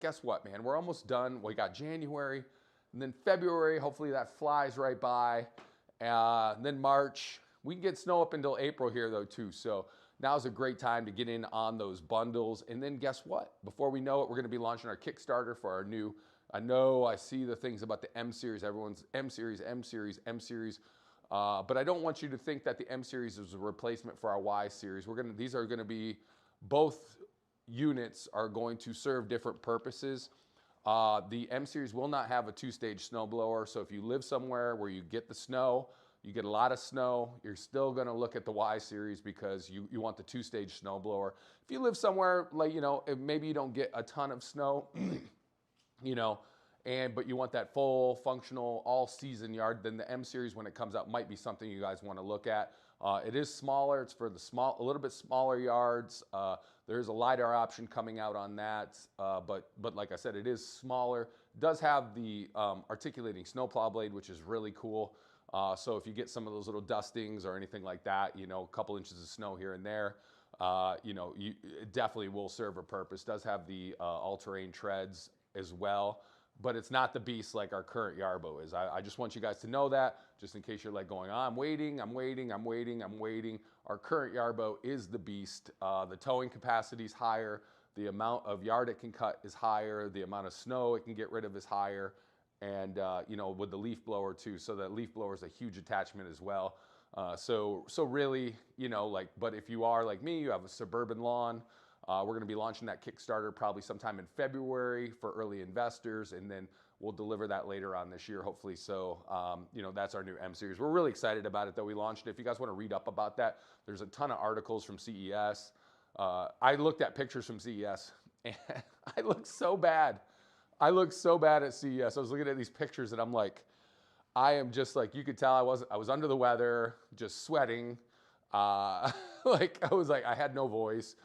guess what, man? We're almost done. We got January, and then February. Hopefully that flies right by. Then March. We can get snow up until April here, though, too. So now's a great time to get in on those bundles. And then guess what? Before we know it, we're going to be launching our Kickstarter for our new. I know I see the things about the M Series. Everyone's M Series, M Series, M Series. But I don't want you to think that the M Series is a replacement for our Y Series. These are going to be, both units are going to serve different purposes. The M Series will not have a two-stage snowblower. So if you live somewhere where you get the snow, you get a lot of snow, you're still going to look at the Y Series because you want the two-stage snowblower. If you live somewhere like, maybe you don't get a ton of snow, but you want that full functional all season yard, then the M Series when it comes out might be something you guys want to look at. It is smaller. It's for the a little bit smaller yards. There's a LiDAR option coming out on that, but like I said, it is smaller. It does have the articulating snowplow blade, which is really cool. So if you get some of those little dustings or anything like that, a couple inches of snow here and there, it definitely will serve a purpose. It does have the all-terrain treads as well, but it's not the beast like our current Yarbo is. I just want you guys to know that, just in case you're like going, I'm waiting. Our current Yarbo is the beast. The towing capacity is higher. The amount of yard it can cut is higher. The amount of snow it can get rid of is higher. And, with the leaf blower too. So that leaf blower is a huge attachment as well. So really, but if you are like me, you have a suburban lawn, we're going to be launching that Kickstarter probably sometime in February for early investors, and then we'll deliver that later on this year, hopefully. So, that's our new M Series. We're really excited about it, though. We launched it. If you guys want to read up about that, there's a ton of articles from CES. I looked at pictures from CES, and I look so bad. I look so bad at CES. I was looking at these pictures, and I'm like, I am just like, you could tell I was under the weather, just sweating. I had no voice.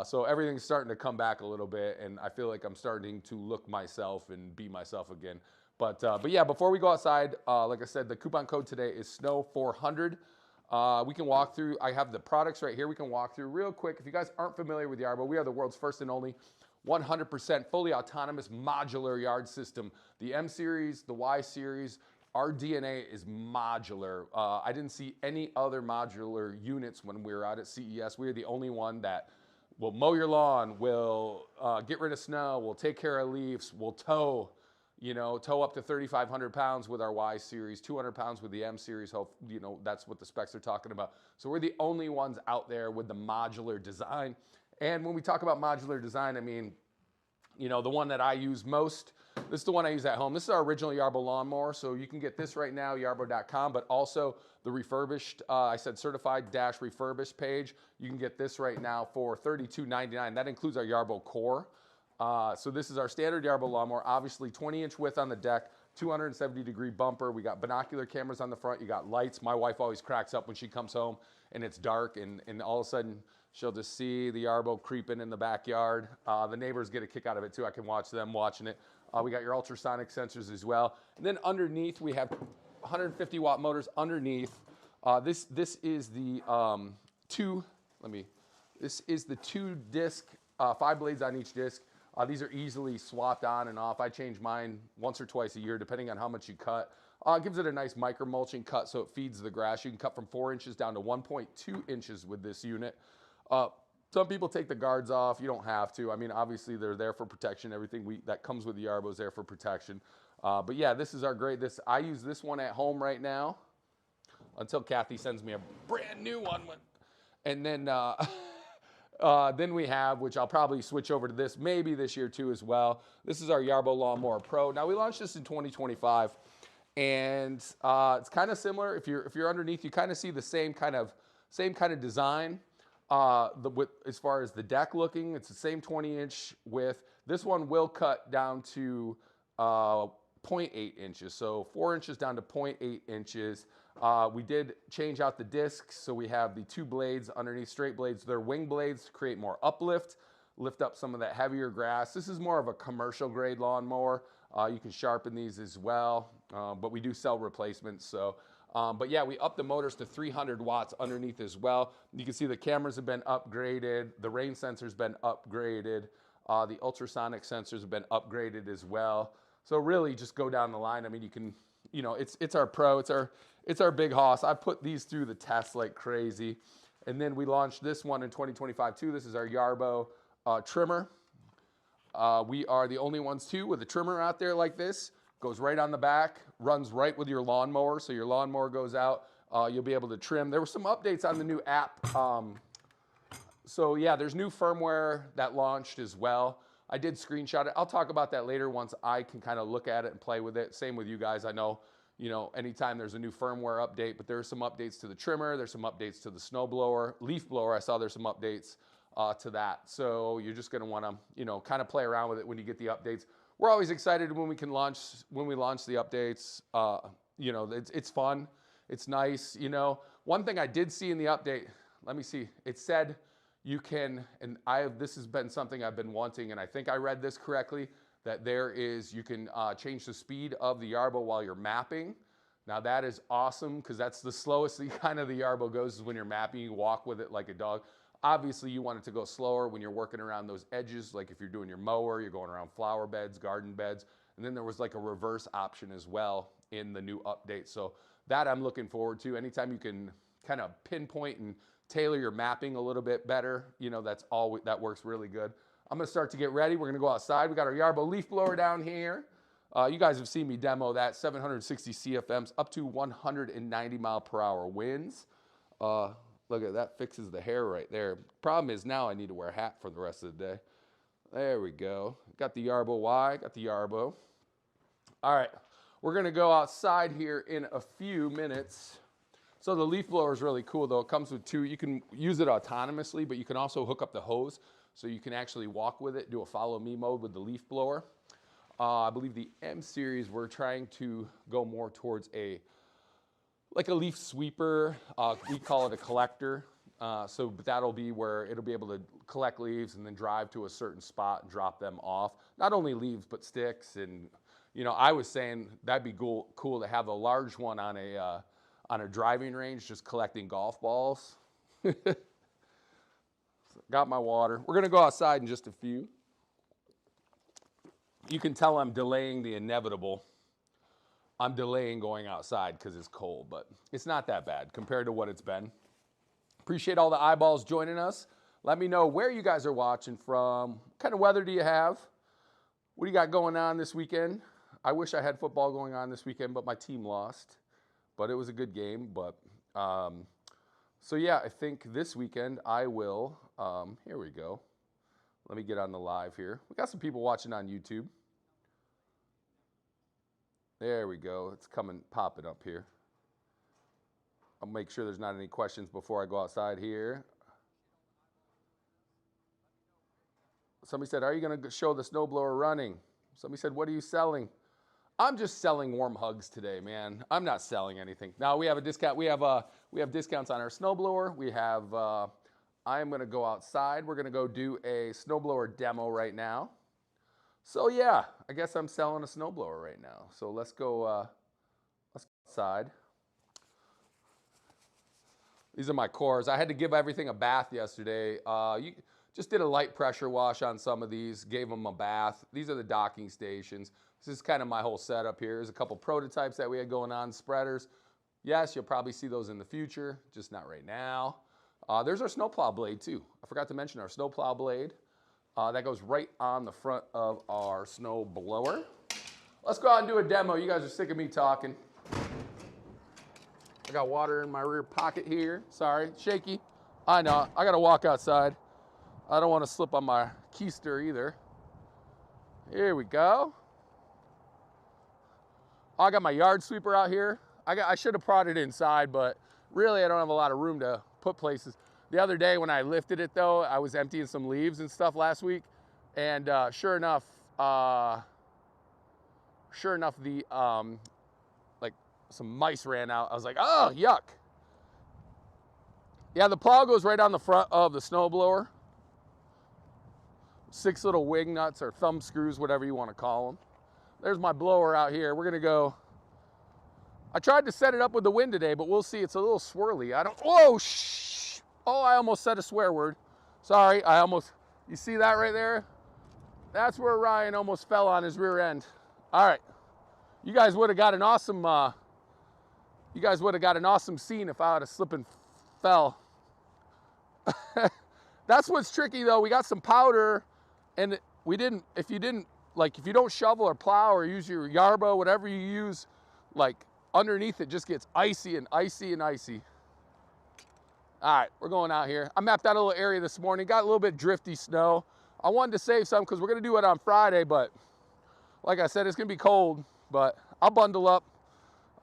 So everything's starting to come back a little bit, and I feel like I'm starting to look myself and be myself again. But yeah, before we go outside, like I said, the coupon code today is SNOW400. We can walk through. I have the products right here. We can walk through real quick. If you guys aren't familiar with Yarbo, we are the world's first and only 100% fully autonomous modular yard system. The M Series, the Y Series, our DNA is modular. I didn't see any other modular units when we were out at CES. We are the only one that will mow your lawn, will get rid of snow, will take care of leaves, will tow up to 3,500 pounds with our Y Series, 200 pounds with the M Series. That's what the specs are talking about. So we're the only ones out there with the modular design. And when we talk about modular design, I mean, the one that I use most, this is the one I use at home. This is our original Yarbo lawnmower. So you can get this right now, yarbo.com, but also the refurbished, certified-refurbished page. You can get this right now for $32.99. That includes our Yarbo core. So this is our standard Yarbo lawnmower, obviously 20-inch width on the deck, 270-degree bumper. We got binocular cameras on the front. You got lights. My wife always cracks up when she comes home and it's dark, and all of a sudden she'll just see the Yarbo creeping in the backyard. The neighbors get a kick out of it too. I can watch them watching it. We got your ultrasonic sensors as well. And then underneath we have 150-watt motors underneath. This is the two disc, 5 blades on each disc. These are easily swapped on and off. I change mine once or twice a year, depending on how much you cut. It gives it a nice micro mulching cut, so it feeds the grass. You can cut from 4 inches down to 1.2 inches with this unit. Some people take the guards off. You don't have to. I mean, obviously they're there for protection. Everything that comes with the Yarbo is there for protection. But yeah, this is our great. I use this one at home right now until Kathy sends me a brand new one. And then then we have, which I'll probably switch over to this maybe this year too as well. This is our Yarbo Lawnmower Pro. Now we launched this in 2025, and it's kind of similar. If you're underneath, you kind of see the same kind of design. As far as the deck looking, it's the same 20-inch width. This one will cut down to 0.8 inches, so 4 inches down to 0.8 inches. We did change out the discs, so we have the 2 blades underneath, straight blades. They're wing blades to create more uplift, lift up some of that heavier grass. This is more of a commercial grade lawnmower. You can sharpen these as well, but we do sell replacements. So, but yeah, we upped the motors to 300 watts underneath as well. You can see the cameras have been upgraded. The rain sensor's been upgraded. The ultrasonic sensors have been upgraded as well. So really just go down the line. I mean, you can, you know, it's our pro, it's our big hoss. I put these through the test like crazy. And then we launched this one in 2025 too. This is our Yarbo trimmer. We are the only ones too with a trimmer out there like this. Goes right on the back, runs right with your lawnmower. So your lawnmower goes out, you'll be able to trim. There were some updates on the new app. So yeah, there's new firmware that launched as well. I did screenshot it. I'll talk about that later once I can kind of look at it and play with it. Same with you guys. I know, you know, anytime there's a new firmware update, but there's some updates to the trimmer. There's some updates to the snowblower, leaf blower. I saw there's some updates to that. So you're just going to want to, you know, kind of play around with it when you get the updates. We're always excited when we launch the updates. You know, it's fun. It's nice. You know, one thing I did see in the update, let me see. It said you can, and this has been something I've been wanting, and I think I read this correctly, that you can change the speed of the Yarbo while you're mapping. Now that is awesome because that's the slowest kind of the Yarbo goes is when you're mapping. You walk with it like a dog. Obviously, you want it to go slower when you're working around those edges, like if you're doing your mower, you're going around flower beds, garden beds. And then there was like a reverse option as well in the new update. So that I'm looking forward to. Anytime you can kind of pinpoint and tailor your mapping a little bit better, you know, that works really good. I'm gonna start to get ready. We're gonna go outside. We got our Yarbo leaf blower down here. You guys have seen me demo that, 760 CFMs, up to 190 mile per hour winds. Look at that, fixes the hair right there. Problem is now I need to wear a hat for the rest of the day. There we go. Got the Yarbo Y, got the Yarbo. All right, we're gonna go outside here in a few minutes. So the leaf blower is really cool though. It comes with two, you can use it autonomously, but you can also hook up the hose so you can actually walk with it, do a follow me mode with the leaf blower. I believe the M series, we're trying to go more towards like a leaf sweeper. We call it a collector. So that'll be where it'll be able to collect leaves and then drive to a certain spot and drop them off. Not only leaves, but sticks. And, you know, I was saying that'd be cool to have a large one on a driving range, just collecting golf balls. Got my water. We're gonna go outside in just a few. You can tell I'm delaying the inevitable. I'm delaying going outside because it's cold, but it's not that bad compared to what it's been. Appreciate all the eyeballs joining us. Let me know where you guys are watching from. What kind of weather do you have? What do you got going on this weekend? I wish I had football going on this weekend, but my team lost. But it was a good game. But so yeah, I think this weekend I will. Here we go. Let me get on the live here. We got some people watching on YouTube. There we go. It's popping up here. I'll make sure there's not any questions before I go outside here. Somebody said, are you going to show the snowblower running? Somebody said, what are you selling? I'm just selling warm hugs today, man. I'm not selling anything. Now we have a discount. We have discounts on our snowblower. We have, I'm going to go outside. We're going to go do a snowblower demo right now. So yeah, I guess I'm selling a snowblower right now. So let's go outside. These are my cores. I had to give everything a bath yesterday. Just did a light pressure wash on some of these, gave them a bath. These are the docking stations. This is kind of my whole setup here. There's a couple prototypes that we had going on, spreaders. Yes, you'll probably see those in the future, just not right now. There's our snowplow blade too. I forgot to mention our snowplow blade. That goes right on the front of our snow blower. Let's go out and do a demo. You guys are sick of me talking. I got water in my rear pocket here. Sorry, shaky. I know, I gotta walk outside. I don't wanna slip on my keister either. Here we go. I got my yard sweeper out here. I should have brought it inside, but really I don't have a lot of room to put places. The other day when I lifted it though, I was emptying some leaves and stuff last week, and sure enough, the like some mice ran out. I was like, oh, yuck. Yeah, the plow goes right on the front of the snowblower. 6 little wing nuts or thumb screws, whatever you want to call them. There's my blower out here. We're gonna go. I tried to set it up with the wind today, but we'll see. It's a little swirly. Whoa, shh. Oh, I almost said a swear word. Sorry, you see that right there? That's where Ryan almost fell on his rear end. All right. You guys would have got an awesome scene if I would have slipped and fell. That's what's tricky though. We got some powder and if you don't shovel or plow or use your Yarbo, whatever you use, like underneath it just gets icy and icy and icy. All right, we're going out here. I mapped out a little area this morning, got a little bit drifty snow. I wanted to save some because we're gonna do it on Friday, but like I said, it's gonna be cold, but I'll bundle up.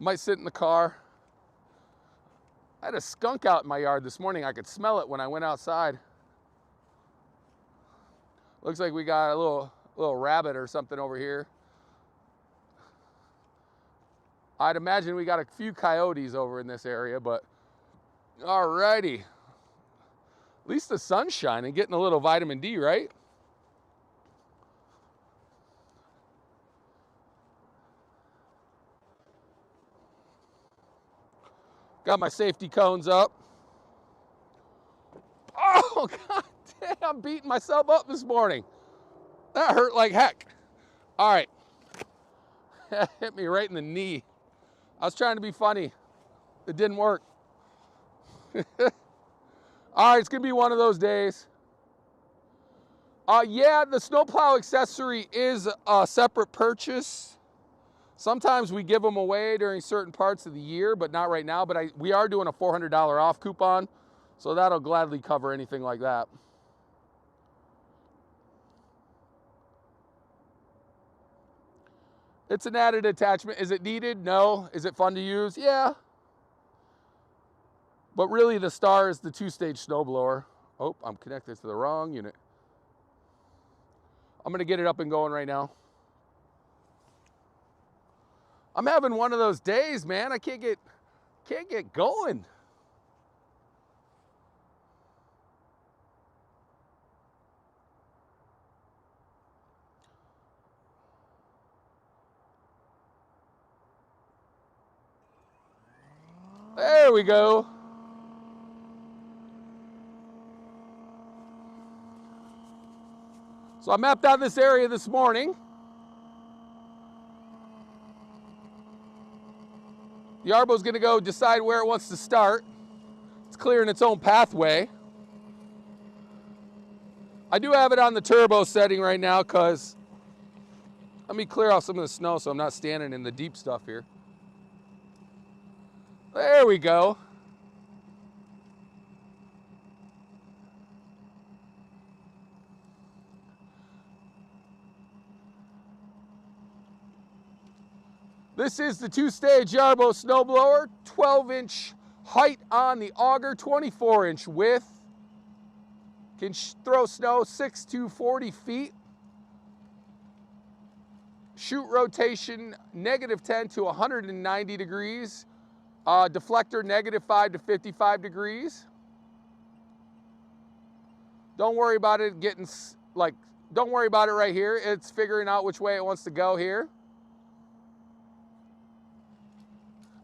I might sit in the car. I had a skunk out in my yard this morning. I could smell it when I went outside. Looks like we got a little rabbit or something over here. I'd imagine we got a few coyotes over in this area, but alrighty. At least the sun's shining, getting a little vitamin D, right? Got my safety cones up. Oh, god damn, I'm beating myself up this morning. That hurt like heck. All right. That hit me right in the knee. I was trying to be funny. It didn't work. All right, it's gonna be one of those days. Yeah, the snowplow accessory is a separate purchase. Sometimes we give them away during certain parts of the year, but not right now. But we are doing a $400 off coupon, so that'll gladly cover anything like that. It's an added attachment. Is it needed? No. Is it fun to use? Yeah. But really the star is the 2-stage snowblower. Oh, I'm connected to the wrong unit. I'm gonna get it up and going right now. I'm having one of those days, man. I can't get going. There we go. So I mapped out this area this morning. The Yarbo's gonna go decide where it wants to start. It's clearing its own pathway. I do have it on the turbo setting right now because let me clear off some of the snow so I'm not standing in the deep stuff here. There we go. This is the 2-stage Yarbo snowblower, 12-inch height on the auger, 24-inch width. Can throw snow 6 to 40 feet. Chute rotation -10 to 190 degrees. Deflector -5 to 55 degrees. Don't worry about it don't worry about it right here. It's figuring out which way it wants to go here.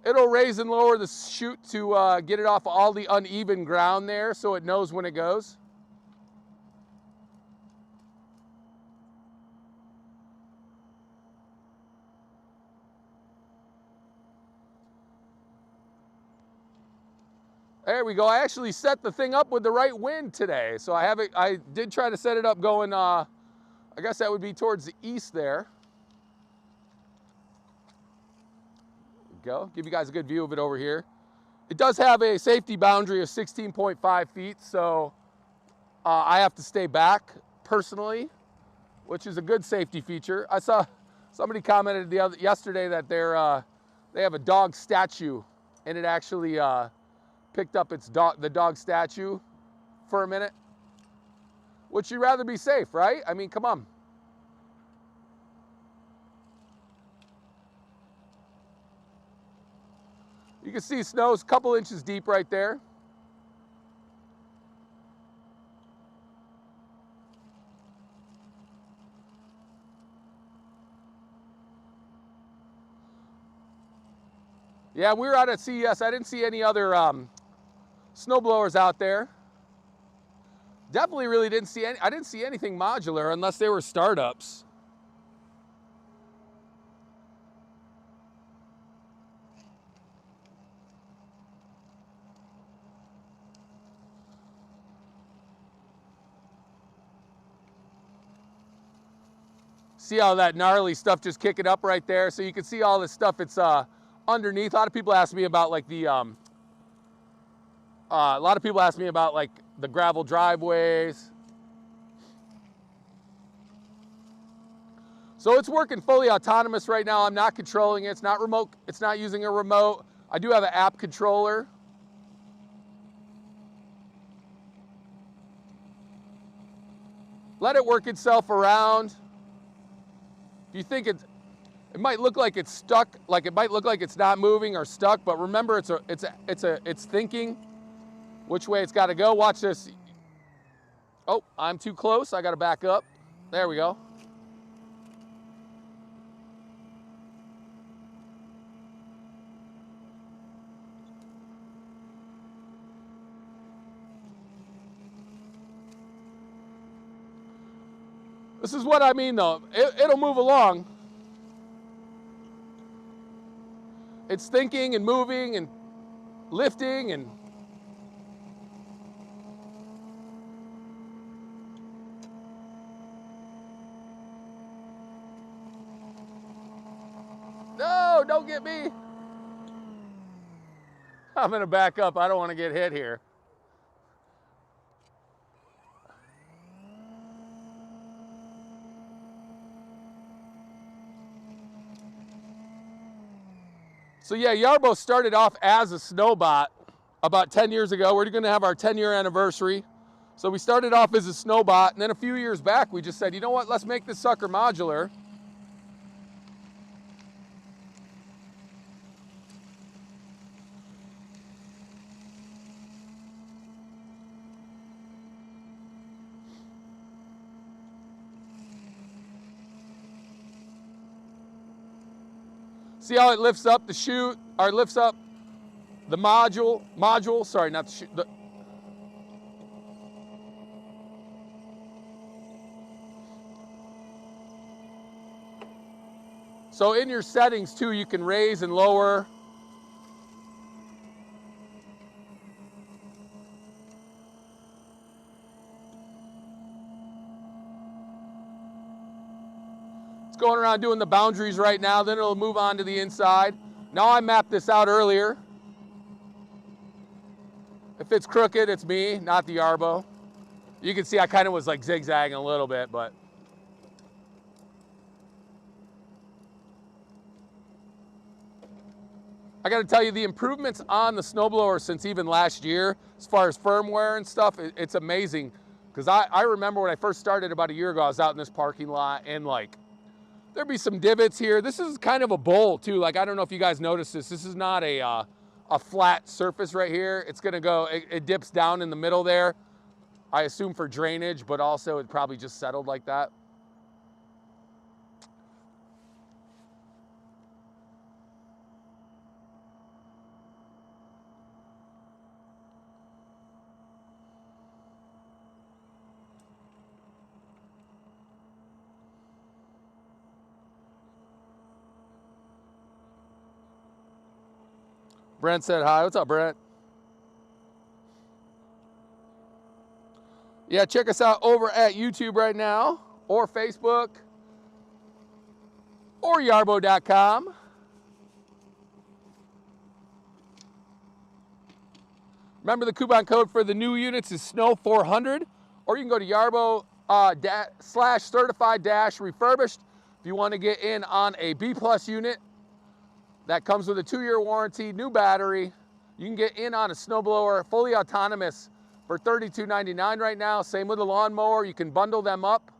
It'll raise and lower the chute to get it off all the uneven ground there so it knows when it goes. There we go. I actually set the thing up with the right wind today. So I did try to set it up going, I guess that would be towards the east there. Go. Give you guys a good view of it over here. It does have a safety boundary of 16.5 feet, so I have to stay back personally, which is a good safety feature. I saw somebody commented yesterday that they have a dog statue, and it actually picked up the dog statue for a minute. Would you rather be safe, right? I mean, come on. You can see snow's a couple inches deep right there. Yeah, we were out at CES. I didn't see any other snowblowers out there. Definitely really didn't see any, I didn't see anything modular unless they were startups. See how that gnarly stuff just kicking up right there? So you can see all this stuff, it's underneath. A lot of people ask me about like the, the gravel driveways. So it's working fully autonomous right now. I'm not controlling it. It's not remote. It's not using a remote. I do have an app controller. Let it work itself around. If you think it might look like it's stuck, like it might look like it's not moving or stuck, but remember it's thinking which way it's got to go. Watch this. Oh, I'm too close. I got to back up. There we go. This is what I mean though. It'll move along. It's thinking and moving and lifting and no, don't get me. I'm gonna back up. I don't want to get hit here. So yeah, Yarbo started off as a snowbot about 10 years ago. We're gonna have our 10-year anniversary. So we started off as a snowbot, and then a few years back, we just said, you know what, let's make this sucker modular. See how it lifts up the chute, or lifts up the module, sorry, not the chute. So in your settings too, you can raise and lower. Going around doing the boundaries right now, then it'll move on to the inside. Now I mapped this out earlier. If it's crooked, it's me, not the Yarbo. You can see I kind of was like zigzagging a little bit, but I got to tell you, the improvements on the Snowblower since even last year, as far as firmware and stuff, it's amazing. Because I remember when I first started about a year ago, I was out in this parking lot and like, there'd be some divots here. This is kind of a bowl too. Like, I don't know if you guys noticed this. This is not a flat surface right here. It's gonna go, it dips down in the middle there. I assume for drainage, but also it probably just settled like that. Brent said hi. What's up, Brent? Yeah, check us out over at YouTube right now, or Facebook, or yarbo.com. Remember, the coupon code for the new units is SNOW400, or you can go to Yarbo /certified-refurbished if you want to get in on a B+ unit. That comes with a 2-year warranty, new battery. You can get in on a snowblower, fully autonomous, for $32.99 right now. Same with the lawnmower. You can bundle them up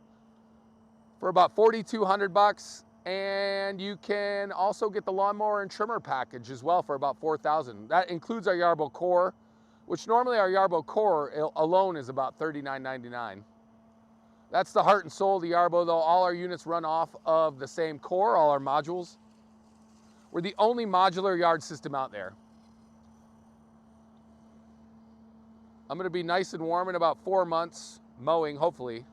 for about $4,200, and you can also get the lawnmower and trimmer package as well for about $4,000. That includes our Yarbo core, which normally our Yarbo core alone is about $39.99. That's the heart and soul of the Yarbo, though. All our units run off of the same core, all our modules. We're the only modular yard system out there. I'm gonna be nice and warm in about 4 months, mowing, hopefully.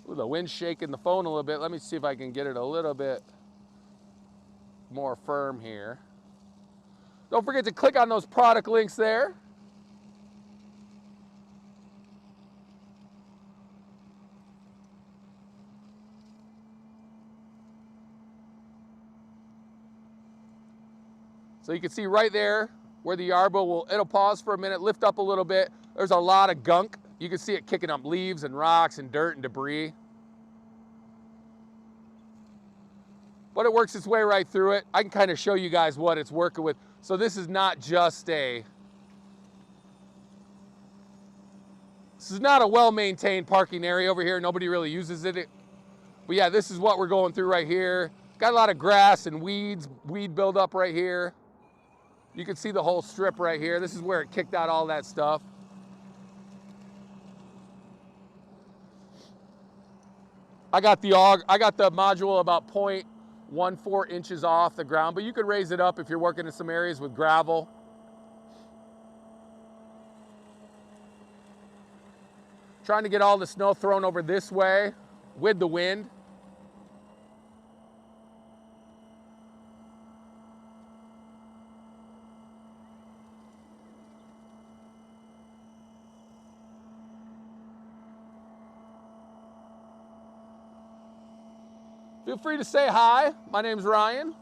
Ooh, the wind's shaking the phone a little bit. Let me see if I can get it a little bit more firm here. Don't forget to click on those product links there. So you can see right there where the Yarbo it'll pause for a minute, lift up a little bit. There's a lot of gunk. You can see it kicking up leaves and rocks and dirt and debris. But it works its way right through it. I can kind of show you guys what it's working with. So this is not just this is not a well-maintained parking area over here. Nobody really uses it. But yeah, this is what we're going through right here. Got a lot of grass and weed buildup right here. You can see the whole strip right here. This is where it kicked out all that stuff. I got the module about 0.14 inches off the ground, but you could raise it up if you're working in some areas with gravel. Trying to get all the snow thrown over this way with the wind. Feel free to say hi. My name's Ryan.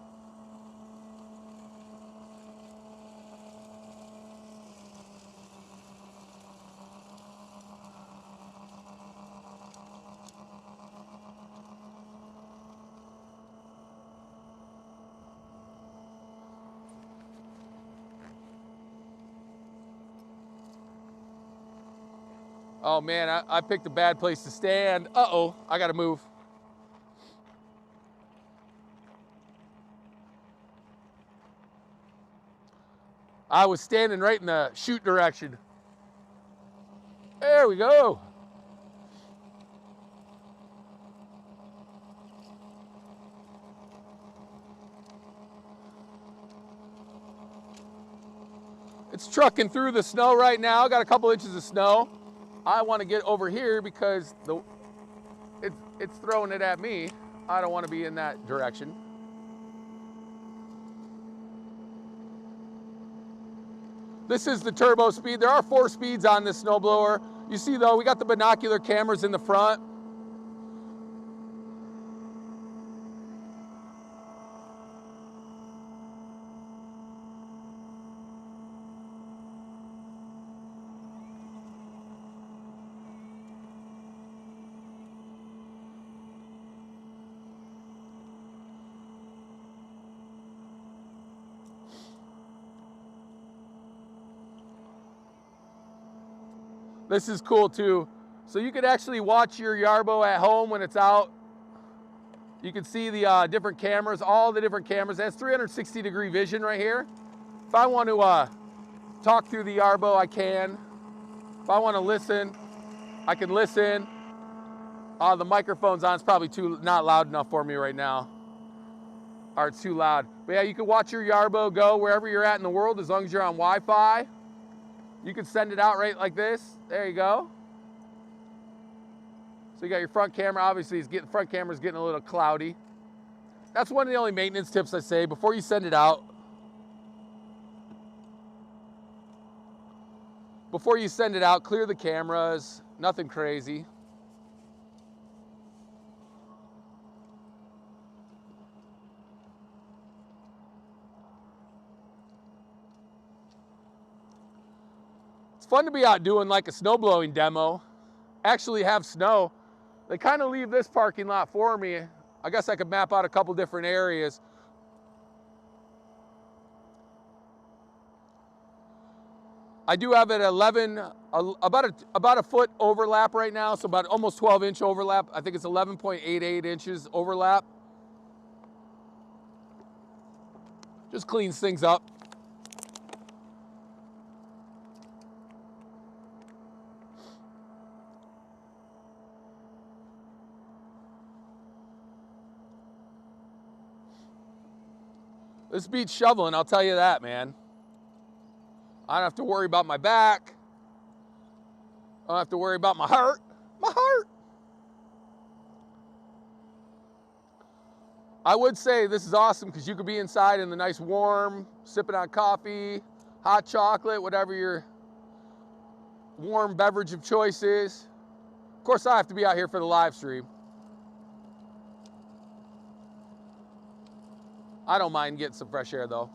Oh man, I picked a bad place to stand. Uh-oh, I gotta move. I was standing right in the shoot direction. There we go. It's trucking through the snow right now. Got a couple inches of snow. I want to get over here because it's throwing it at me. I don't want to be in that direction. This is the turbo speed. There are 4 speeds on this snowblower. You see though, we got the binocular cameras in the front. This is cool too. So you could actually watch your Yarbo at home when it's out. You can see the different cameras, all the different cameras. It has 360-degree vision right here. If I want to talk through the Yarbo, I can. If I want to listen, I can listen. The microphone's on. It's probably not loud enough for me right now. Or it's too loud. But yeah, you can watch your Yarbo go wherever you're at in the world as long as you're on Wi-Fi. You can send it out right like this. There you go. So you got your front camera. Obviously, front camera's getting a little cloudy. That's one of the only maintenance tips I say before you send it out. Before you send it out, clear the cameras. Nothing crazy. Fun to be out doing like a snow blowing demo. Actually have snow. They kind of leave this parking lot for me. I guess I could map out a couple different areas. I do have it 11, about a foot overlap right now, so about almost 12-inch overlap. I think it's 11.88 inches overlap. Just cleans things up. This beats shoveling, I'll tell you that, man. I don't have to worry about my back. I don't have to worry about my heart. My heart. I would say this is awesome because you could be inside in the nice warm, sipping on coffee, hot chocolate, whatever your warm beverage of choice is. Of course, I have to be out here for the live stream. I don't mind getting some fresh air though.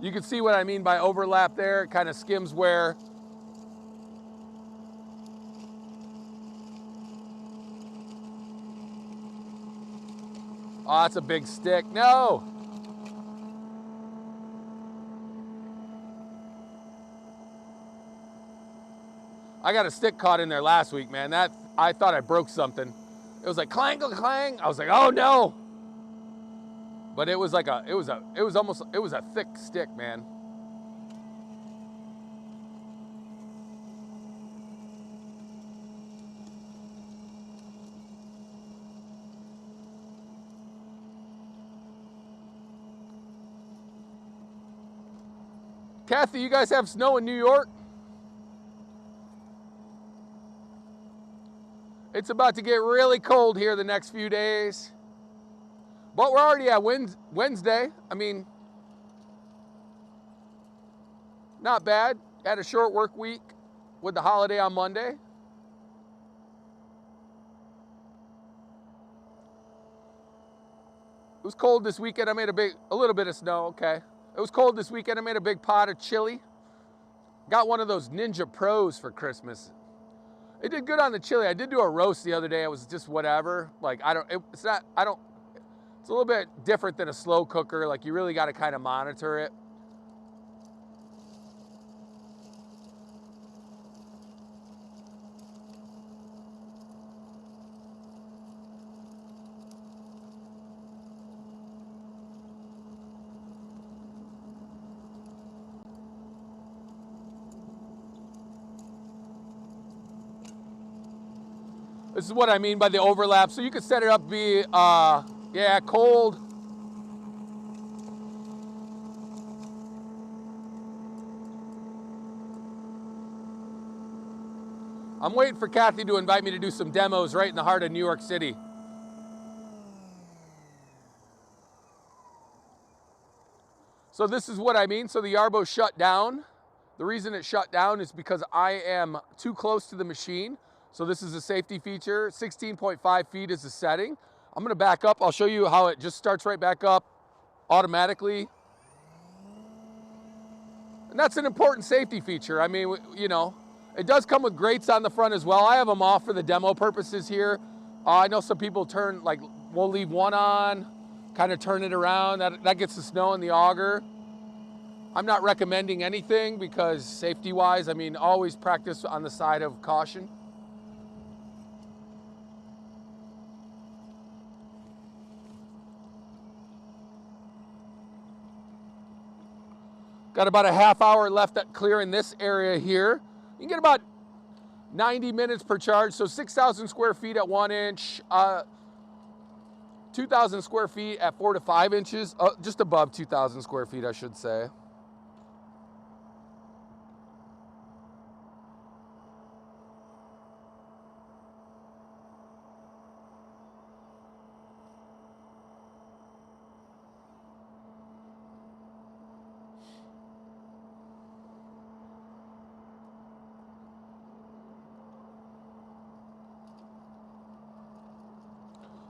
You can see what I mean by overlap there. It kind of skims where oh, that's a big stick. No. I got a stick caught in there last week, man. That I thought I broke something. It was like clang, clang. I was like, oh no. But it was like it was a thick stick, man. Kathy, you guys have snow in New York? It's about to get really cold here the next few days. But we're already at Wednesday. I mean, not bad. Had a short work week with the holiday on Monday. It was cold this weekend. I made a little bit of snow, okay. It was cold this weekend. I made a big pot of chili. Got one of those Ninja Pros for Christmas. It did good on the chili. I did do a roast the other day. It was just whatever. Like, it's a little bit different than a slow cooker. Like, you really got to kind of monitor it. This is what I mean by the overlap. So you could set it up to be, yeah, cold. I'm waiting for Kathy to invite me to do some demos right in the heart of New York City. So this is what I mean. So the Yarbo shut down. The reason it shut down is because I am too close to the machine. So this is a safety feature. 16.5 feet is the setting. I'm gonna back up. I'll show you how it just starts right back up automatically. And that's an important safety feature. I mean, you know, it does come with grates on the front as well. I have them off for the demo purposes here. I know some people we'll leave one on, kind of turn it around. That gets the snow in the auger. I'm not recommending anything because safety-wise, I mean, always practice on the side of caution. Got about a half hour left at clearing this area here. You can get about 90 minutes per charge, so 6,000 square feet at 1 inch, 2,000 square feet at 4 to 5 inches, just above 2,000 square feet, I should say.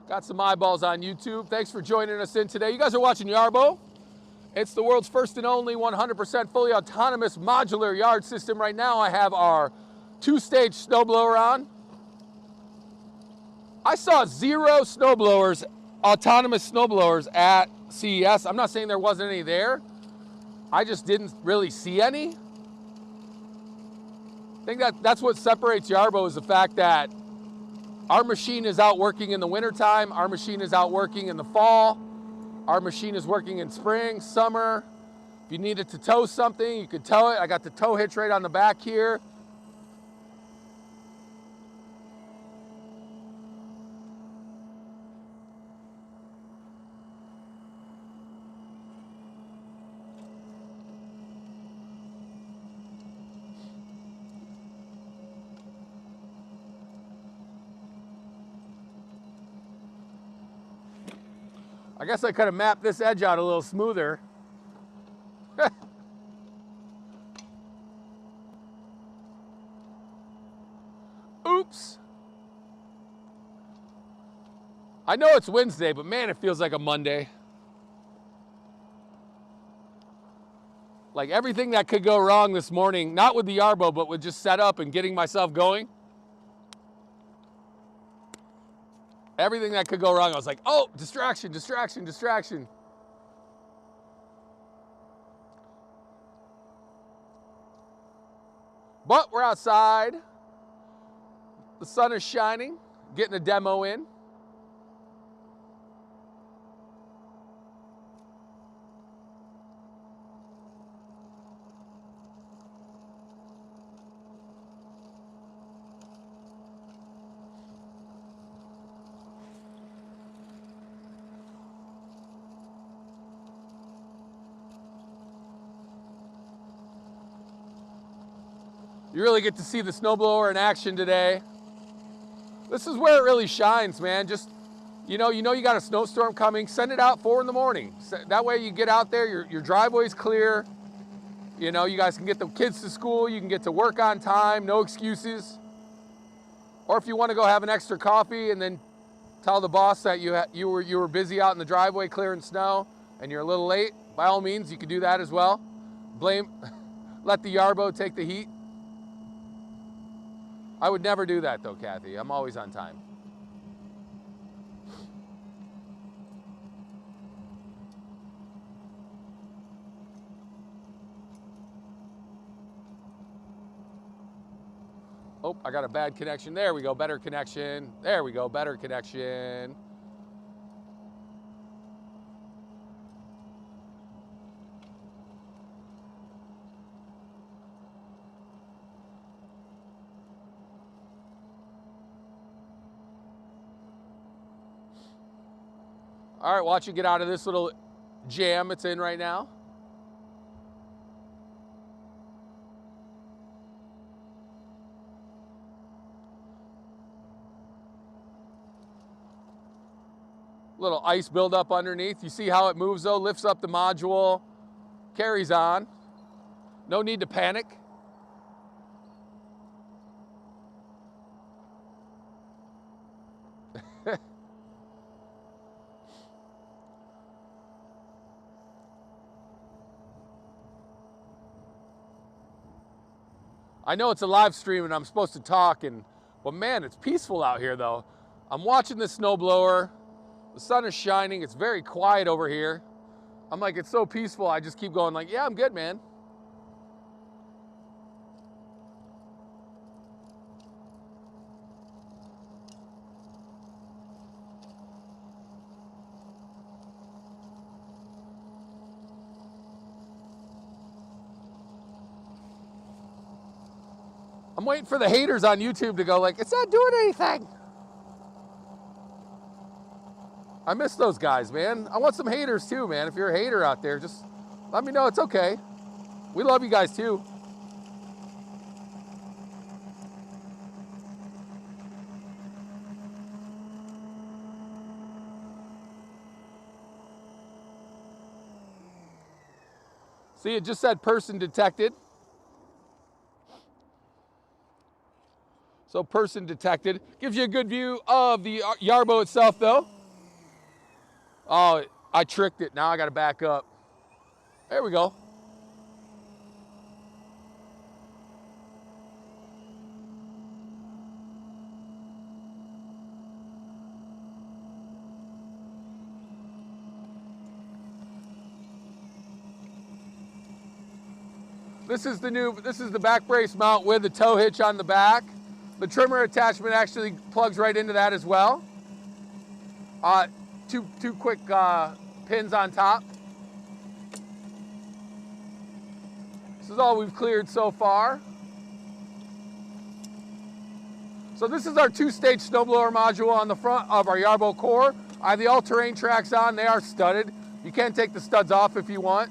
Got some eyeballs on YouTube. Thanks for joining us in today. You guys are watching Yarbo. It's the world's first and only 100% fully autonomous modular yard system. Right now I have our 2-stage snowblower on. I saw 0 snowblowers, autonomous snowblowers at CES. I'm not saying there wasn't any there. I just didn't really see any. I think that's what separates Yarbo, is the fact that our machine is out working in the wintertime. Our machine is out working in the fall. Our machine is working in spring, summer. If you needed to tow something, you could tow it. I got the tow hitch right on the back here. I guess I could have mapped this edge out a little smoother. Oops. I know it's Wednesday, but man, it feels like a Monday. Like everything that could go wrong this morning, not with the Yarbo, but with just setup and getting myself going. Everything that could go wrong, I was like, oh, distraction, distraction, distraction. But we're outside. The sun is shining, getting a demo in. You really get to see the snowblower in action today. This is where it really shines, man. Just, you know you got a snowstorm coming, send it out 4 in the morning. That way you get out there, your driveway's clear. You know, you guys can get the kids to school, you can get to work on time, no excuses. Or if you want to go have an extra coffee and then tell the boss that you were busy out in the driveway clearing snow and you're a little late, by all means, you could do that as well. Let the Yarbo take the heat. I would never do that though, Kathy. I'm always on time. Oh, I got a bad connection. There we go, better connection. There we go, better connection. All right, watch you get out of this little jam it's in right now. Little ice buildup underneath. You see how it moves though? Lifts up the module, carries on. No need to panic. I know it's a live stream and I'm supposed to talk, but man, it's peaceful out here though. I'm watching this snowblower. The sun is shining. It's very quiet over here. I'm like, it's so peaceful. I just keep going like, yeah, I'm good, man. I'm waiting for the haters on YouTube to go like, it's not doing anything. I miss those guys, man. I want some haters too, man. If you're a hater out there, just let me know. It's okay. We love you guys too. See, it just said person detected. So person detected. Gives you a good view of the Yarbo itself though. Oh, I tricked it. Now I got to back up. There we go. This is the back brace mount with the tow hitch on the back. The trimmer attachment actually plugs right into that as well. Two quick pins on top. This is all we've cleared so far. So this is our 2-stage snowblower module on the front of our Yarbo core. I have the all-terrain tracks on. They are studded. You can take the studs off if you want.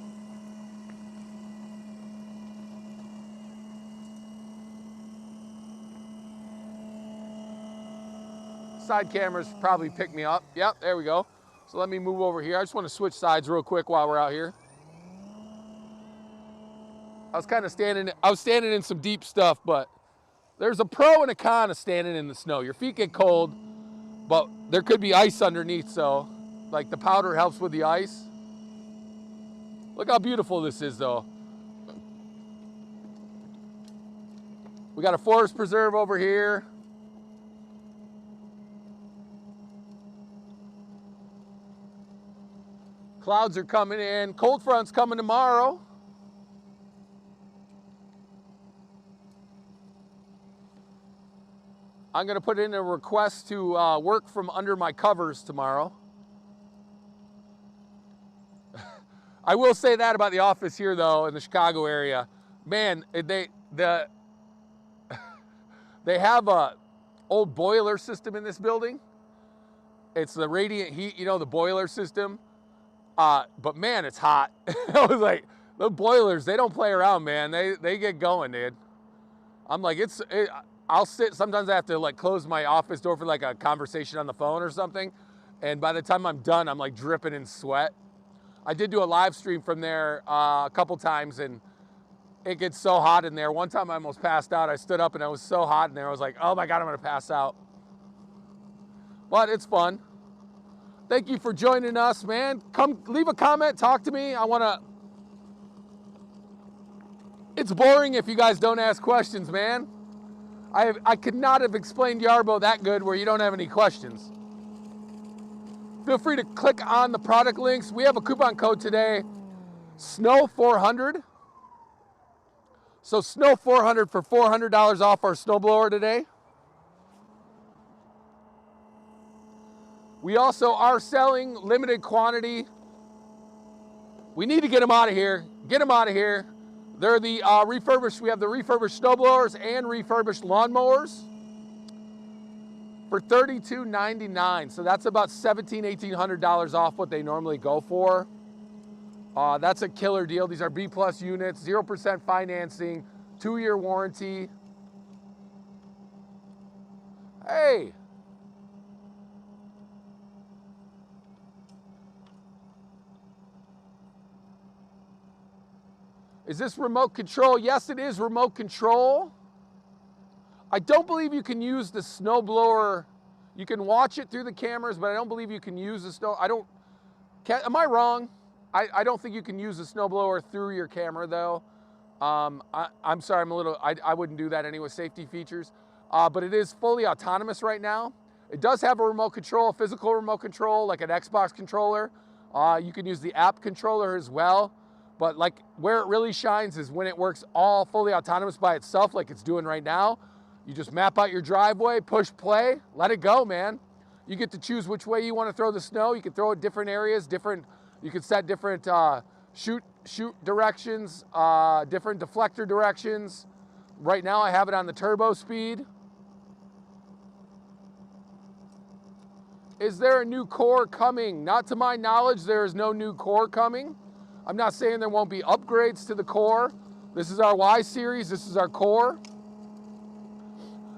Side cameras probably pick me up. Yep, there we go. So let me move over here. I just want to switch sides real quick while we're out here. I was standing in some deep stuff, but there's a pro and a con of standing in the snow. Your feet get cold, but there could be ice underneath, so like the powder helps with the ice. Look how beautiful this is though. We got a forest preserve over here. Clouds are coming in. Cold front's coming tomorrow. I'm going to put in a request to work from under my covers tomorrow. I will say that about the office here, though, in the Chicago area. Man, they have a old boiler system in this building. It's the radiant heat, you know, the boiler system. But man, it's hot. I was like, the boilers, they don't play around, man. They get going, dude. I'm like, I'll sit, sometimes I have to like close my office door for like a conversation on the phone or something. And by the time I'm done, I'm like dripping in sweat. I did do a live stream from there a couple times, and it gets so hot in there. One time I almost passed out. I stood up and I was so hot in there. I was like, oh my God, I'm gonna pass out. But it's fun. Thank you for joining us, man. Come leave a comment, talk to me. It's boring if you guys don't ask questions, man. I could not have explained Yarbo that good where you don't have any questions. Feel free to click on the product links. We have a coupon code today, SNOW400. So SNOW400 for $400 off our snowblower today. We also are selling limited quantity. We need to get them out of here. Get them out of here. They're the refurbished. We have the refurbished snowblowers and refurbished lawnmowers for $32.99. So that's about $1,800 off what they normally go for. That's a killer deal. These are B+ units, 0% financing, 2-year warranty. Hey. Is this remote control? Yes, it is remote control. I don't believe you can use the snowblower. You can watch it through the cameras, but I don't believe you can use the snow. Am I wrong? I don't think you can use the snowblower through your camera though. I'm sorry, I wouldn't do that anyway, safety features. But it is fully autonomous right now. It does have a remote control, a physical remote control, like an Xbox controller. You can use the app controller as well. But like where it really shines is when it works all fully autonomous by itself like it's doing right now. You just map out your driveway, push play, let it go, man. You get to choose which way you want to throw the snow. You can throw it different areas, you can set different shoot directions, different deflector directions. Right now I have it on the turbo speed. Is there a new core coming? Not to my knowledge, there is no new core coming. I'm not saying there won't be upgrades to the core. This is our Y series, this is our core.